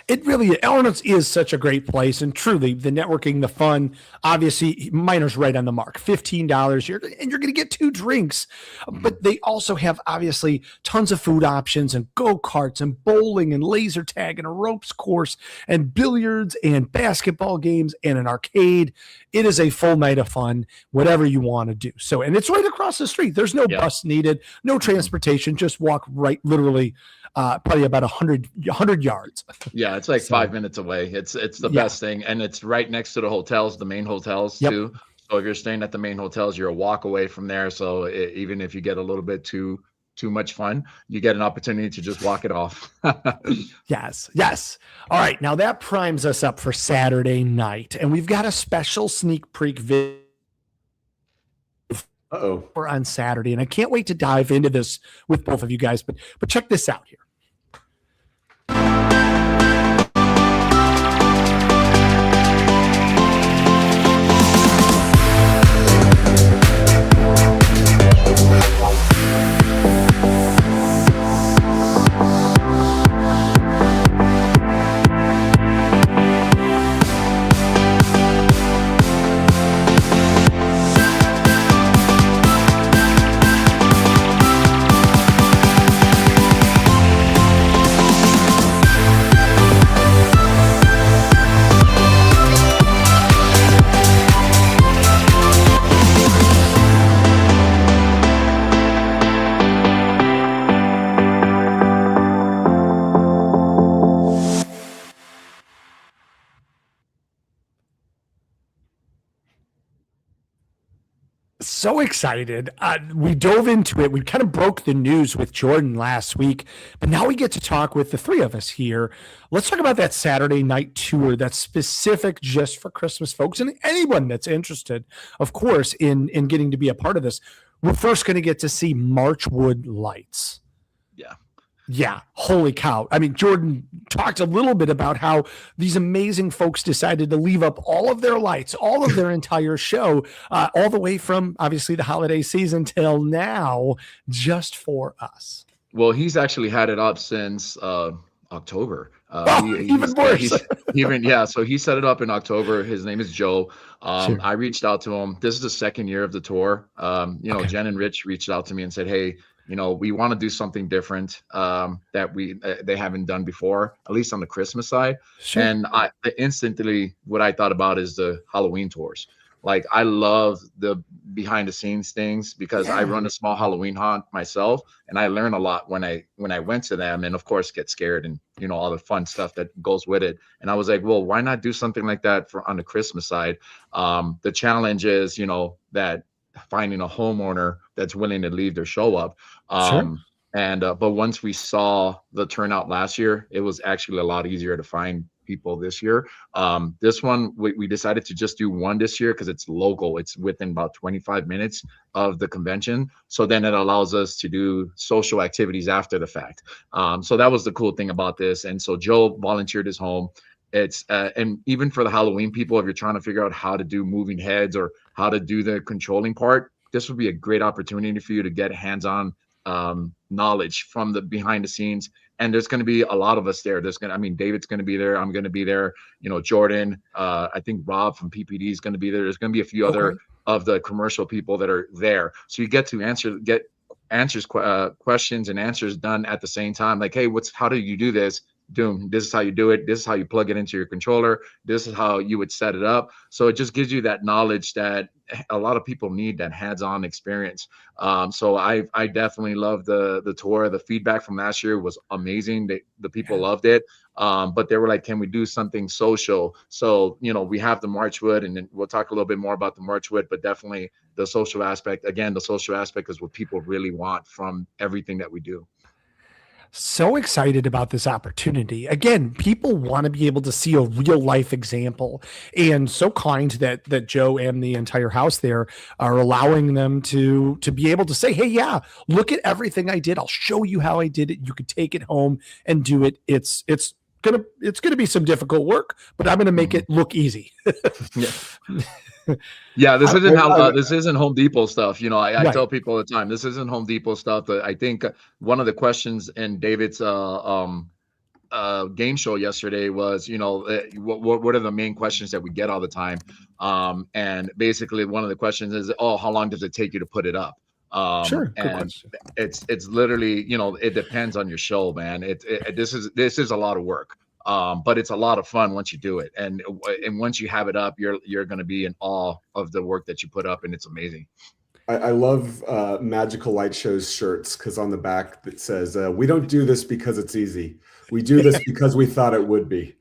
It really, Arnold's is such a great place, and truly the networking, the fun, obviously Miner's right on the mark. $15, you're going to get 2 drinks, but they also have obviously tons of food options and go-karts and bowling and laser tag and a ropes course and billiards and basketball games and an arcade. It is a full night of fun, whatever you want to do. So, and it's right across the street. There's no bus needed, no transportation, just walk right, literally probably about 100 yards. Yeah, it's like 5 minutes away. It's the best thing, and it's right next to the hotels, the main hotels too. So if you're staying at the main hotels, you're a walk away from there. So even if you get a little bit too much fun, you get an opportunity to just walk it off. Yes. All right, now that primes us up for Saturday night, and we've got a special sneak peek video for on Saturday, and I can't wait to dive into this with both of you guys. But check this out here. So excited. We dove into it. We kind of broke the news with Jordan last week, but now we get to talk with the 3 of us here. Let's talk about that Saturday night tour that's specific just for Christmas folks and anyone that's interested, of course, in getting to be a part of this. We're first going to get to see Marchwood lights. Yeah. Holy cow. I mean, Jordan talked a little bit about how these amazing folks decided to leave up all of their lights, all of their entire show, all the way from obviously the holiday season till now, just for us. Well, he's actually had it up since October. Even worse. So he set it up in October. His name is Joe. I reached out to him. This is the second year of the tour. Jen and Rich reached out to me and said, hey, we want to do something different that they haven't done before, at least on the Christmas side. And instantly what I thought about is the Halloween tours. Like I love the behind the scenes things because I run a small Halloween haunt myself, and I learn a lot when I went to them, and of course get scared and all the fun stuff that goes with it. And I was like, well, why not do something like that for on the Christmas side? The challenge is that finding a homeowner that's willing to leave their show up. Sure. And but once we saw the turnout last year, it was actually a lot easier to find people this year. This one we decided to just do one this year because it's local. It's within about 25 minutes of the convention. So then it allows us to do social activities after the fact. So that was the cool thing about this. And so Joe volunteered his home. It's and even for the Halloween people, if you're trying to figure out how to do moving heads or how to do the controlling part, this would be a great opportunity for you to get hands-on knowledge from the behind the scenes. And there's going to be a lot of us there. David's going to be there. I'm going to be there. Jordan, I think Rob from PPD is going to be there. There's going to be a few other of the commercial people that are there. So you get to get questions and answers done at the same time. Like, hey, how do you do this? This is how you do it. This is how you plug it into your controller. This is how you would set it up. So it just gives you that knowledge that a lot of people need, that hands-on experience. So I definitely love the tour. The feedback from last year was amazing. The people loved it. But they were like, can we do something social? So, we have the Marchwood, and then we'll talk a little bit more about the Marchwood, but definitely the social aspect. Again, the social aspect is what people really want from everything that we do. So excited about this opportunity. Again, people want to be able to see a real life example, and so kind that Joe and the entire house there are allowing them to be able to say, hey, yeah, look at everything I did. I'll show you how I did it. You could take it home and do it. It's gonna be some difficult work, but I'm gonna make it look easy. Yeah, this isn't Home Depot stuff. I Right. tell people all the time, this isn't Home Depot stuff. I think one of the questions in David's game show yesterday was, what are the main questions that we get all the time? And basically one of the questions is, how long does it take you to put it up? Sure. Good And question. it's literally, it depends on your show, man. This is a lot of work. But it's a lot of fun once you do it, and once you have it up, you're going to be in awe of the work that you put up, and it's amazing. I love Magical Light Show's shirts because on the back it says, "We don't do this because it's easy. We do this because we thought it would be."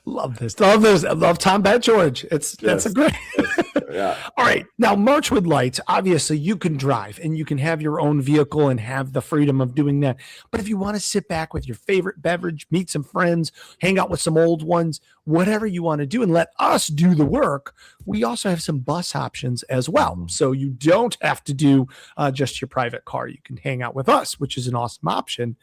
Love this. I love Tom Bet George. That's a great. Yeah. All right. Now, Marchwood Lights, obviously you can drive and you can have your own vehicle and have the freedom of doing that. But if you want to sit back with your favorite beverage, meet some friends, hang out with some old ones, whatever you want to do, and let us do the work, we also have some bus options as well. So you don't have to do just your private car. You can hang out with us, which is an awesome option.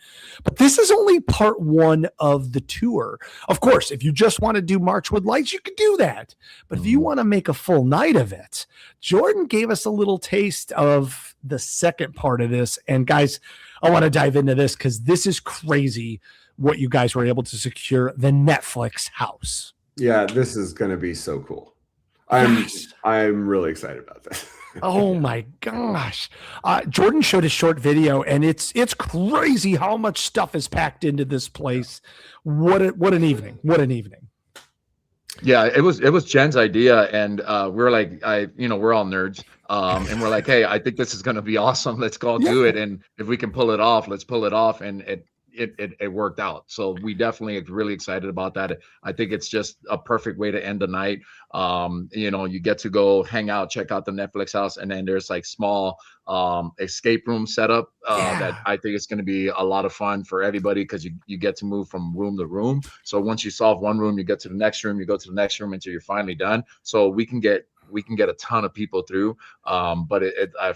But this is only part one of the tour. Of course, if you just want to do Marchwood Lights, you can do that. But if you want to make a full night of it, Jordan gave us a little taste of the second part of this. And guys, I want to dive into this because this is crazy what you guys were able to secure, the Netflix house. Yeah, this is going to be so cool. I'm really excited about this. Oh my gosh. Jordan showed a short video and it's crazy how much stuff is packed into this place. What an evening. What an evening. Yeah, it was Jen's idea, and we're like, we're all nerds, and we're like, hey, I think this is going to be awesome. Let's go do it, and if we can pull it off, let's pull it off, and it worked out. So we definitely are really excited about that. I think it's just a perfect way to end the night. You get to go hang out, check out the Netflix house, and then there's like small escape room setup that I think it's going to be a lot of fun for everybody because you get to move from room to room. So once you solve one room, you get to the next room, you go to the next room until you're finally done. So we can get a ton of people through. But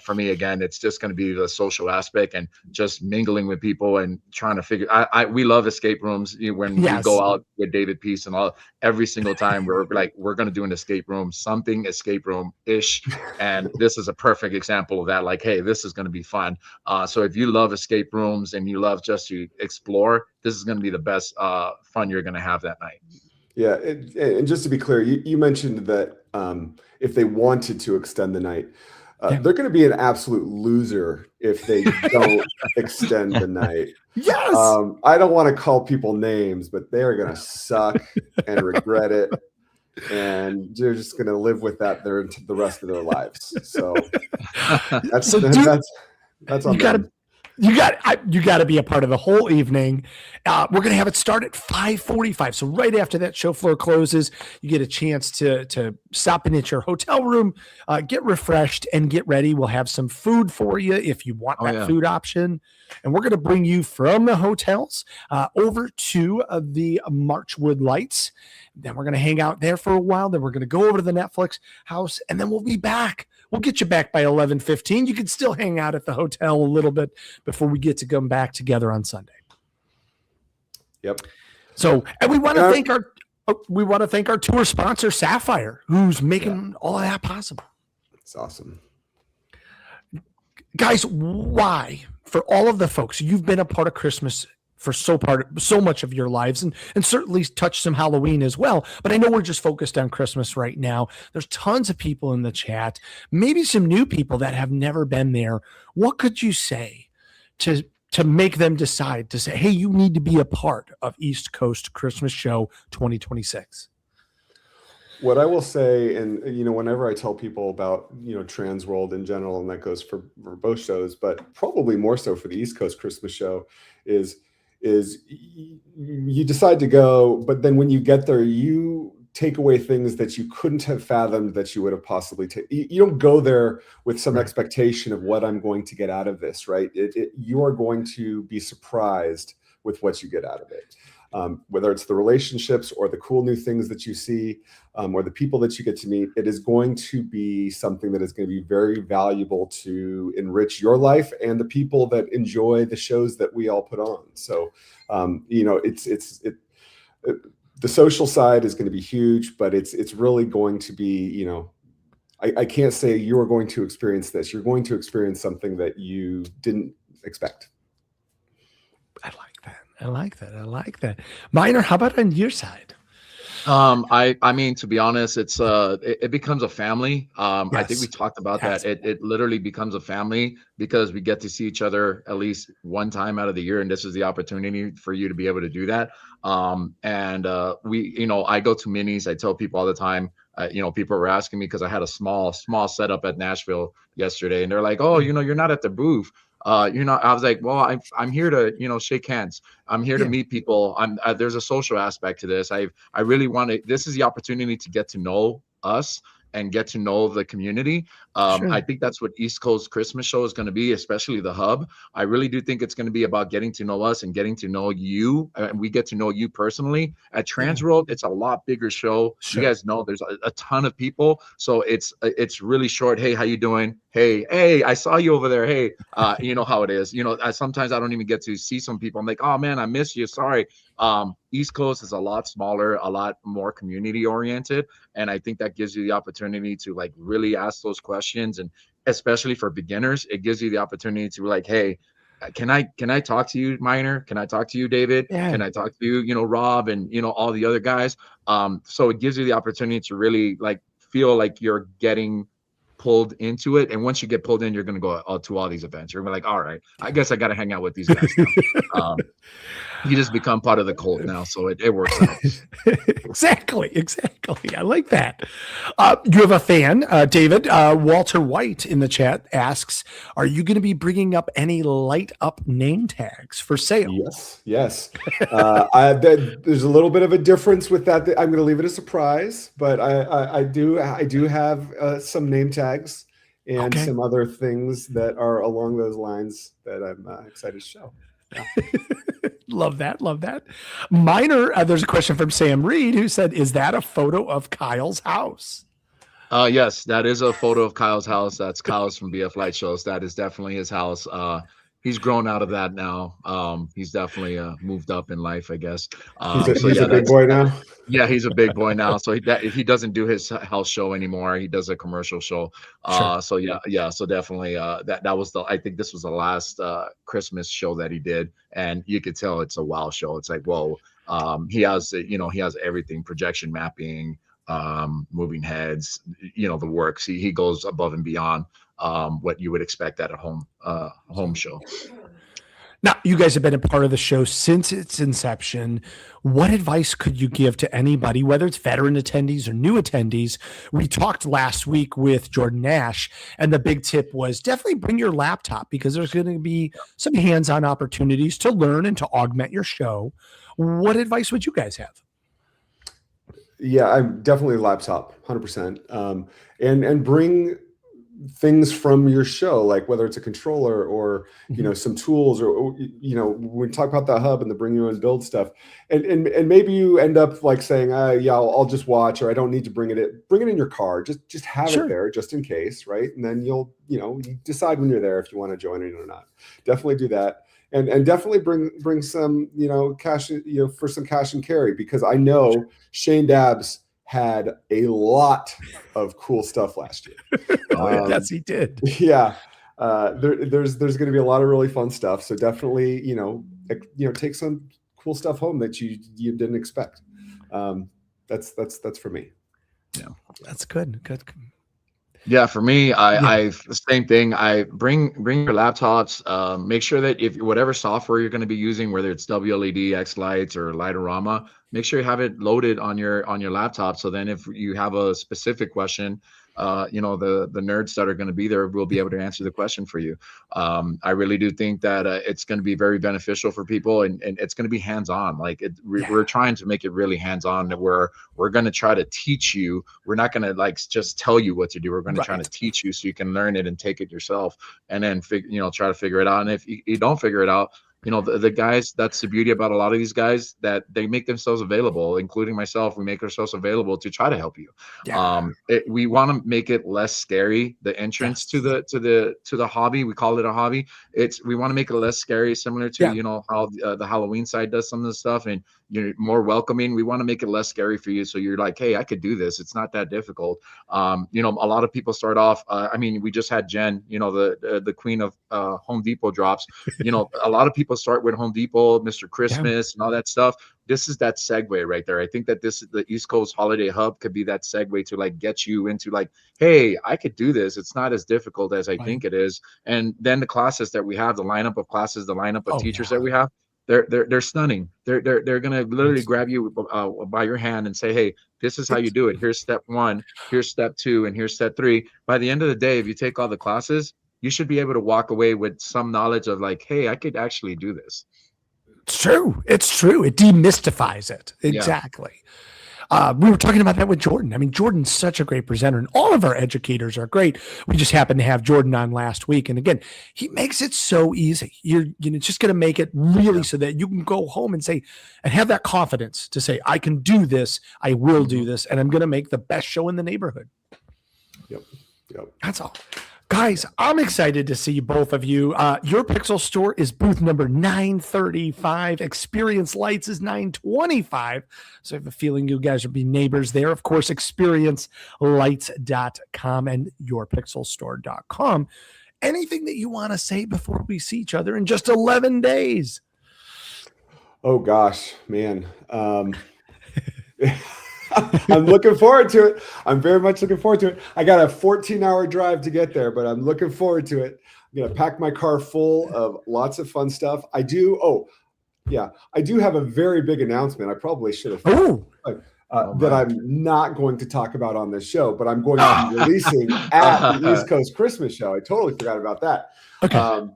for me, again, it's just going to be the social aspect and just mingling with people and trying to figure. We love escape rooms. When we go out with David Peace and all, every single time we're like, we're going to do an escape room, something escape room ish. And this is a perfect example of that. Like, hey, this is going to be fun. So if you love escape rooms and you love just to explore, this is going to be the best fun you're going to have that night. Yeah, and just to be clear, you mentioned that if they wanted to extend the night, They're going to be an absolute loser if they don't extend the night. Yes. I don't want to call people names, but they are going to suck and regret it. And they're just going to live with that the rest of their lives. So that's on them. You got to be a part of the whole evening. We're going to have it start at 5:45. So right after that show floor closes, you get a chance to stop in at your hotel room, get refreshed, and get ready. We'll have some food for you if you want food option. And we're going to bring you from the hotels over to the Marchwood Lights. Then we're going to hang out there for a while. Then we're going to go over to the Netflix house, and then we'll be back. We'll get you back by 11:15. You can still hang out at the hotel a little bit before we get to come back together on Sunday. Yep. So, and we want to thank our tour sponsor, Sapphire, who's making all of that possible. It's awesome. Guys, why, for all of the folks, you've been a part of Christmas for so much of your lives, and certainly touched some Halloween as well. But I know we're just focused on Christmas right now. There's tons of people in the chat, maybe some new people that have never been there. What could you say to make them decide to say, hey, you need to be a part of East Coast Christmas Show 2026? What I will say, and whenever I tell people about TransWorld in general, and that goes for both shows, but probably more so for the East Coast Christmas Show, is you decide to go, but then when you get there, you take away things that you couldn't have fathomed that you would have possibly taken. You don't go there with some expectation of what I'm going to get out of this, right? You are going to be surprised with what you get out of it. Whether it's the relationships or the cool new things that you see, or the people that you get to meet, it is going to be something that is going to be very valuable to enrich your life and the people that enjoy the shows that we all put on. So, the social side is going to be huge, but it's really going to be, I can't say you are going to experience this. You're going to experience something that you didn't expect. I like that. Minor, how about on your side? I mean, to be honest, it becomes a family. I think we talked about that. It literally becomes a family because we get to see each other at least one time out of the year, and this is the opportunity for you to be able to do that. I go to minis. I tell people all the time. People were asking me because I had a small setup at Nashville yesterday, and they're like, "Oh, you're not at the booth." I was like, well, I'm here to, shake hands. I'm here to meet people. There's a social aspect to this. I really want to, this is the opportunity to get to know us and get to know the community. Sure. I think that's what East Coast Christmas Show is going to be, especially the hub. I really do think it's going to be about getting to know us and getting to know you. And we get to know you personally. At TransWorld, it's a lot bigger show. Sure. You guys know there's a ton of people. So it's really short. Hey, how you doing? Hey, I saw you over there. Hey, you know how it is. Sometimes I don't even get to see some people. I'm like, oh man, I miss you. Sorry. East Coast is a lot smaller, a lot more community oriented. And I think that gives you the opportunity to like really ask those questions. And especially for beginners, it gives you the opportunity to be like, hey, can I talk to you, Minor? Can I talk to you, David? Yeah. Can I talk to you, Rob, and all the other guys? So it gives you the opportunity to really like feel like you're getting pulled into it. And once you get pulled in, you're going to go to all these events. You're gonna be like, all right, I guess I got to hang out with these guys now. You just become part of the cult now. So it works out. Exactly. I like that. You have a fan, David, Walter White in the chat asks, are you going to be bringing up any light up name tags for sale? Yes. There's a little bit of a difference with that. I'm going to leave it a surprise, but I do have some name tags and some other things that are along those lines that I'm excited to show. Yeah. Love that. Minor, there's a question from Sam Reed who said, is that a photo of Kyle's house? Yes, that is a photo of Kyle's house. That's Kyle's from BF Light Shows. That is definitely his house. He's grown out of that now. He's definitely moved up in life, I guess. He's a big boy now. Yeah, he's a big boy now. So he doesn't do his house show anymore. He does a commercial show. Sure. So yeah. So definitely, that was I think this was the last Christmas show that he did, and you could tell it's a wow show. It's like, whoa. He has everything: projection mapping, moving heads, the works. He goes above and beyond. what you would expect at a home show. Now, you guys have been a part of the show since its inception. What advice could you give to anybody, whether it's veteran attendees or new attendees? We talked last week with Jordan Nash, and the big tip was definitely bring your laptop because there's going to be some hands-on opportunities to learn and to augment your show. What advice would you guys have? Yeah, I'm definitely a laptop, 100%. And bring things from your show, like whether it's a controller or some tools, or when we talk about the hub and the bring your own build stuff, and maybe you end up like saying, yeah, I'll just watch, or I don't need to bring it in your car, just have it there just in case, right? And then you decide when you're there if you want to join it or not. Definitely do that. And definitely bring some cash, for some cash and carry, because I know Shane Dabbs had a lot of cool stuff last year. Yes, he did. Yeah. There's going to be a lot of really fun stuff. So definitely, take some cool stuff home that you didn't expect. That's for me. Yeah, that's good. Good. Yeah, for me, I the same thing. I bring your laptops. Make sure that if whatever software you're going to be using, whether it's WLED, X-Lights, or Lightorama, make sure you have it loaded on your laptop. So then, if you have a specific question, the nerds that are going to be there will be able to answer the question for you. I really do think that it's going to be very beneficial for people, and it's going to be hands-on. Like we're trying to make it really hands-on, where we're going to try to teach you. We're not going to just tell you what to do. We're going to try to teach you so you can learn it and take it yourself, and then try to figure it out. And if you don't figure it out, the guys, that's the beauty about a lot of these guys, that they make themselves available, including myself. We make ourselves available to try to help you. Yeah. We want to make it less scary, the entrance to the hobby. We call it a hobby. We want to make it less scary, similar to how the Halloween side does some of the stuff, and you're more welcoming. We want to make it less scary for you, so you're like, hey, I could do this. It's not that difficult. A lot of people start off. We just had Jen, the queen of Home Depot drops. A lot of people start with Home Depot, Mr. Christmas, and all that stuff. This is that segue right there. I think that the East Coast Holiday Hub could be that segue to get you into hey, I could do this. It's not as difficult as I think it is. And then the classes that we have, the lineup of classes, the lineup of teachers that we have, they're stunning. They're gonna literally grab you by your hand and say, hey, this is how you do it. Here's step 1, here's step 2, and here's step 3. By the end of the day, if you take all the classes, you should be able to walk away with some knowledge of hey, I could actually do this. It's true. It demystifies it. Exactly. We were talking about that with Jordan. Jordan's such a great presenter, and all of our educators are great. We just happened to have Jordan on last week. And again, he makes it so easy. You're just going to make it really so that you can go home and say, and have that confidence to say, I can do this. I will do this. And I'm going to make the best show in the neighborhood. Yep. That's all. Guys, I'm excited to see both of you. Your Pixel store is booth number 935. Experience Lights is 925. So I have a feeling you guys will be neighbors there. Of course, experiencelights.com and yourpixelstore.com. Anything that you want to say before we see each other in just 11 days? Oh, gosh, man. I'm looking forward to it. I'm very much looking forward to it. I got a 14-hour drive to get there, but I'm looking forward to it. I'm going to pack my car full of lots of fun stuff. I do have a very big announcement. I probably should have that I'm not going to talk about on this show, but I'm going to be releasing at the East Coast Christmas show. I totally forgot about that. Okay.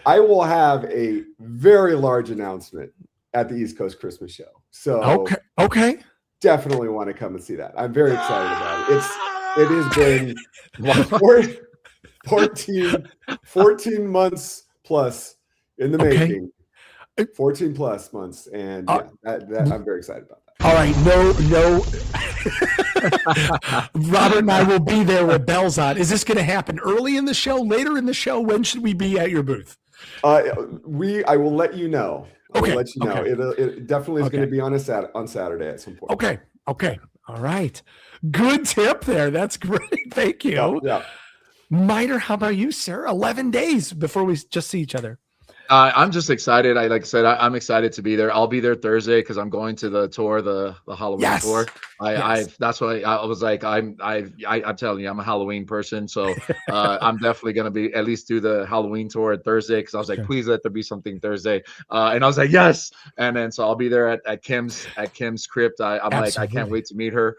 I will have a very large announcement at the East Coast Christmas show. So okay. Definitely want to come and see that. I'm very excited about it. It has been 14 months plus in the making. 14 plus months, and I'm very excited about that. All right, no. Robert and I will be there with bells on. Is this going to happen early in the show, later in the show? When should we be at your booth? I will let you know. It definitely is going to be on Saturday at some point. Okay. All right. Good tip there. That's great. Thank you. Yeah. Miter, how about you, sir? 11 days before we just see each other. I'm just excited. I'm excited to be there. I'll be there Thursday because I'm going to the tour, the Halloween tour. That's why I was like, I'm telling you, I'm a Halloween person. So I'm definitely going to be at least do the Halloween tour at Thursday. Cause I was like, please let there be something Thursday. And I was like, yes. And then, so I'll be there at Kim's crypt. I'm like, I can't wait to meet her.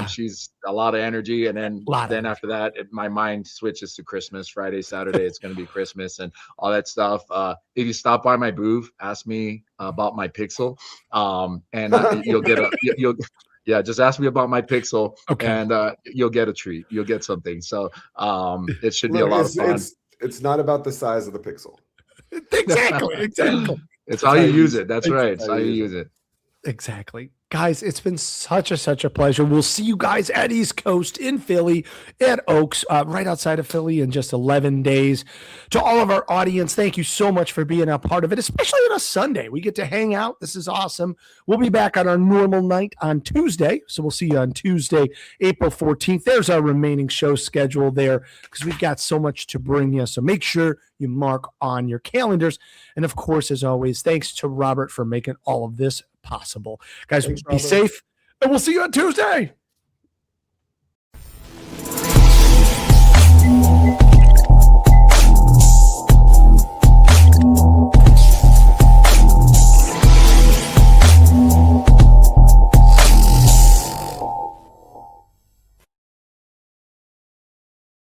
She's a lot of energy. And then after that, my mind switches to Christmas. Friday, Saturday, it's going to be Christmas and all that stuff. If you stop by my booth, ask me about my Pixel. And you'll get yeah, just ask me about my Pixel, and you'll get a treat. You'll get something. So it should be a lot of fun. It's not about the size of the Pixel. Exactly. It's how you use it. That's right. It's how you use it. Exactly. Guys, it's been such a pleasure. We'll see you guys at East Coast in Philly at Oaks, right outside of Philly in just 11 days. To all of our audience, thank you so much for being a part of it, especially on a Sunday. We get to hang out. This is awesome. We'll be back on our normal night on Tuesday. So we'll see you on Tuesday, April 14th. There's our remaining show schedule there because we've got so much to bring you. So make sure you mark on your calendars. And of course, as always, thanks to Robert for making all of this possible. Guys, be safe, and we'll see you on Tuesday.